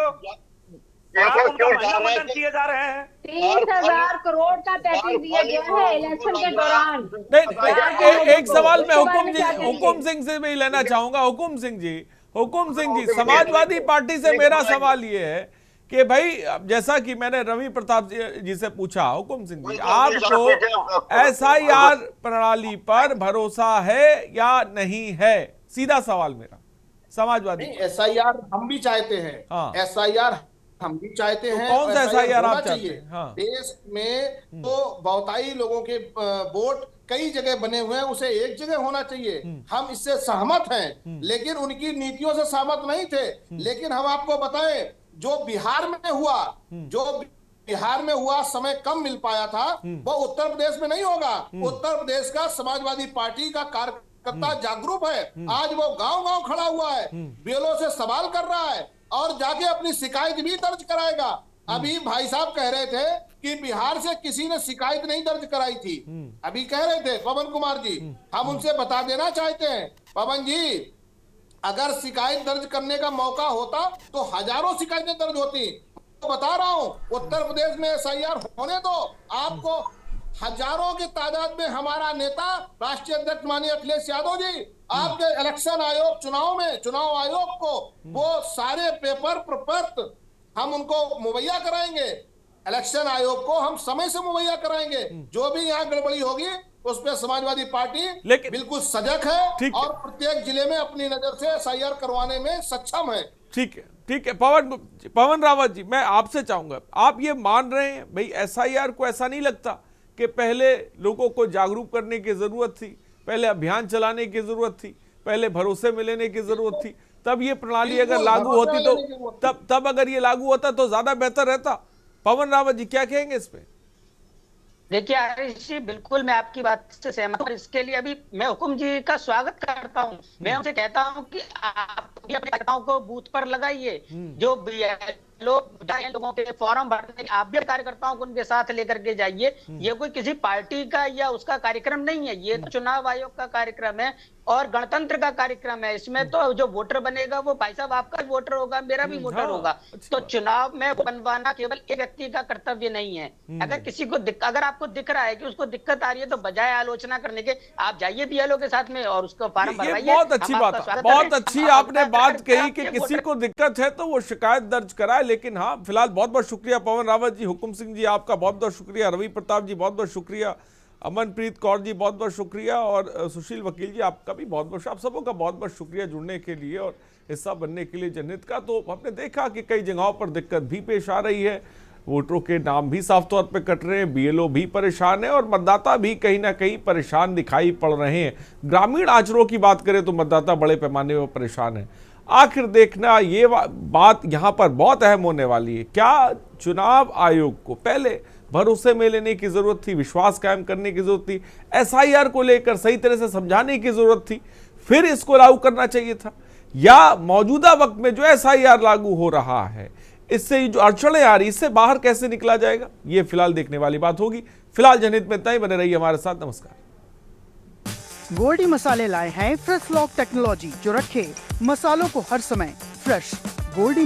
किए जा रहे हैं। 30,000 करोड़ का पैकेज दिया गया है इलेक्शन के दौरान। एक सवाल मैं हुकुम सिंह से भी लेना चाहूंगा। हुकुम सिंह जी, समाजवादी पार्टी से मेरा सवाल ये है कि भाई, जैसा कि मैंने रवि प्रताप जी से पूछा, हुकुम सिंह जी, आपको SIR प्रणाली पर भरोसा है या नहीं है? सीधा सवाल मेरा। समाजवादी SIR हम भी चाहते हैं। हाँ। SIR हम भी चाहते हैं। कौन सा SIR आप चाहते हैं? हाँ। देश में तो बहुतायी लोगों के वोट कई जगह बने हुए हैं, उसे एक जगह होना चाहिए। हम इससे सहमत हैं, लेकिन उनकी नीतियों से सहमत नहीं थे। लेकिन हम आपको बताएं, जो बिहार में हुआ समय कम मिल पाया था, वो उत्तर प्रदेश में नहीं होगा। उत्तर प्रदेश का समाजवादी पार्टी का कार्यकर्ता जागरूक है। आज वो गांव-गांव खड़ा हुआ है, BLO से सवाल कर रहा है और जाके अपनी शिकायत भी दर्ज कराएगा। अभी भाई साहब कह रहे थे कि बिहार से किसी ने शिकायत नहीं दर्ज कराई थी। अभी कह रहे थे पवन कुमार जी, हम उनसे बता देना चाहते हैं, पवन जी, अगर शिकायत दर्ज करने का मौका होता तो हजारों शिकायतें दर्ज होती। तो बता रहा हूं, उत्तर प्रदेश में SIR होने दो। आपको हजारों की तादाद में हमारा नेता राष्ट्रीय अध्यक्ष माननीय अखिलेश यादव जी आपके इलेक्शन आयोग चुनाव आयोग को वो सारे पेपर प्रपत्र हम उनको मुहैया कराएंगे। इलेक्शन आयोग को हम समय से मुहैया कराएंगे। जो भी यहाँ गड़बड़ी होगी उस पर समाजवादी पार्टी बिल्कुल सजग है और प्रत्येक जिले में अपनी नजर से SIR करवाने में सक्षम है। ठीक है पवन रावत जी, मैं आपसे चाहूंगा, आप ये मान रहे हैं भाई SIR को ऐसा नहीं लगता कि पहले लोगों को जागरूक करने की जरूरत थी, पहले अभियान चलाने की जरूरत थी, पहले भरोसे में लेने की जरूरत थी, तब ये प्रणाली अगर लागू होती तो तब अगर ये लागू होता तो ज्यादा बेहतर रहता? पवन रावत जी क्या कहेंगे इस पे? देखिए आरिश जी, बिल्कुल मैं आपकी बात से सहमत हूं। इसके लिए अभी मैं हुकुम जी का स्वागत करता हूं। मैं उनसे कहता हूं कि आप अपने कार्यकर्ताओं को बूथ पर लगाइए, जो लोगों के फॉर्म भरने, आप भी कार्यकर्ताओं को उनके साथ लेकर के जाइए। ये कोई किसी पार्टी का या उसका कार्यक्रम नहीं है, ये तो चुनाव आयोग का कार्यक्रम है और गणतंत्र का कार्यक्रम है। इसमें तो जो वोटर बनेगा वो भाई साहब आपका भी वोटर होगा, मेरा भी वोटर होगा। तो चुनाव में बनवाना केवल एक व्यक्ति का कर्तव्य नहीं है। अगर किसी को अगर आपको दिख रहा है कि उसको दिक्कत आ रही है, तो बजाय आलोचना करने के आप जाइए BLO के साथ में और उसको फॉर्म भरवाइए। बहुत अच्छी बात है, बहुत अच्छी आपने बात कही कि किसी को दिक्कत है तो वो शिकायत दर्ज कराए। लेकिन हाँ, फिलहाल बहुत बहुत शुक्रिया पवन रावत जी, हुकुम सिंह जी आपका बहुत बहुत शुक्रिया, रवि प्रताप जी बहुत बहुत शुक्रिया, अमनप्रीत कौर जी बहुत बहुत शुक्रिया और सुशील वकील जी आपका भी बहुत बहुत, आप सबों का बहुत बहुत शुक्रिया जुड़ने के लिए और हिस्सा बनने के लिए जनहित का। तो हमने देखा कि कई जगहों पर दिक्कत भी पेश आ रही है, वोटरों के नाम भी साफ तौर पर कट रहे हैं, BLO भी परेशान है और मतदाता भी कहीं ना कहीं परेशान दिखाई पड़ रहे हैं। ग्रामीण आंचलों की बात करें तो मतदाता बड़े पैमाने पर परेशान है। आखिर देखना ये बात यहाँ पर बहुत अहम होने वाली है, क्या चुनाव आयोग को पहले भरोसे में लेने की जरूरत थी, विश्वास कायम करने की जरूरत थी, SIR को लेकर सही तरह से समझाने की जरूरत थी, फिर इसको लागू करना चाहिए था, या मौजूदा वक्त में जो SIR लागू हो रहा है इससे जो अड़चनें आ रही इससे बाहर कैसे निकला जाएगा, ये फिलहाल देखने वाली बात होगी। फिलहाल जनहित में इतना ही, बने रहिए हमारे साथ। नमस्कार। गोल्डी मसाले लाए हैं फ्रेश लॉक टेक्नोलॉजी, जो रखे मसालों को हर समय फ्रेश। गोल्डी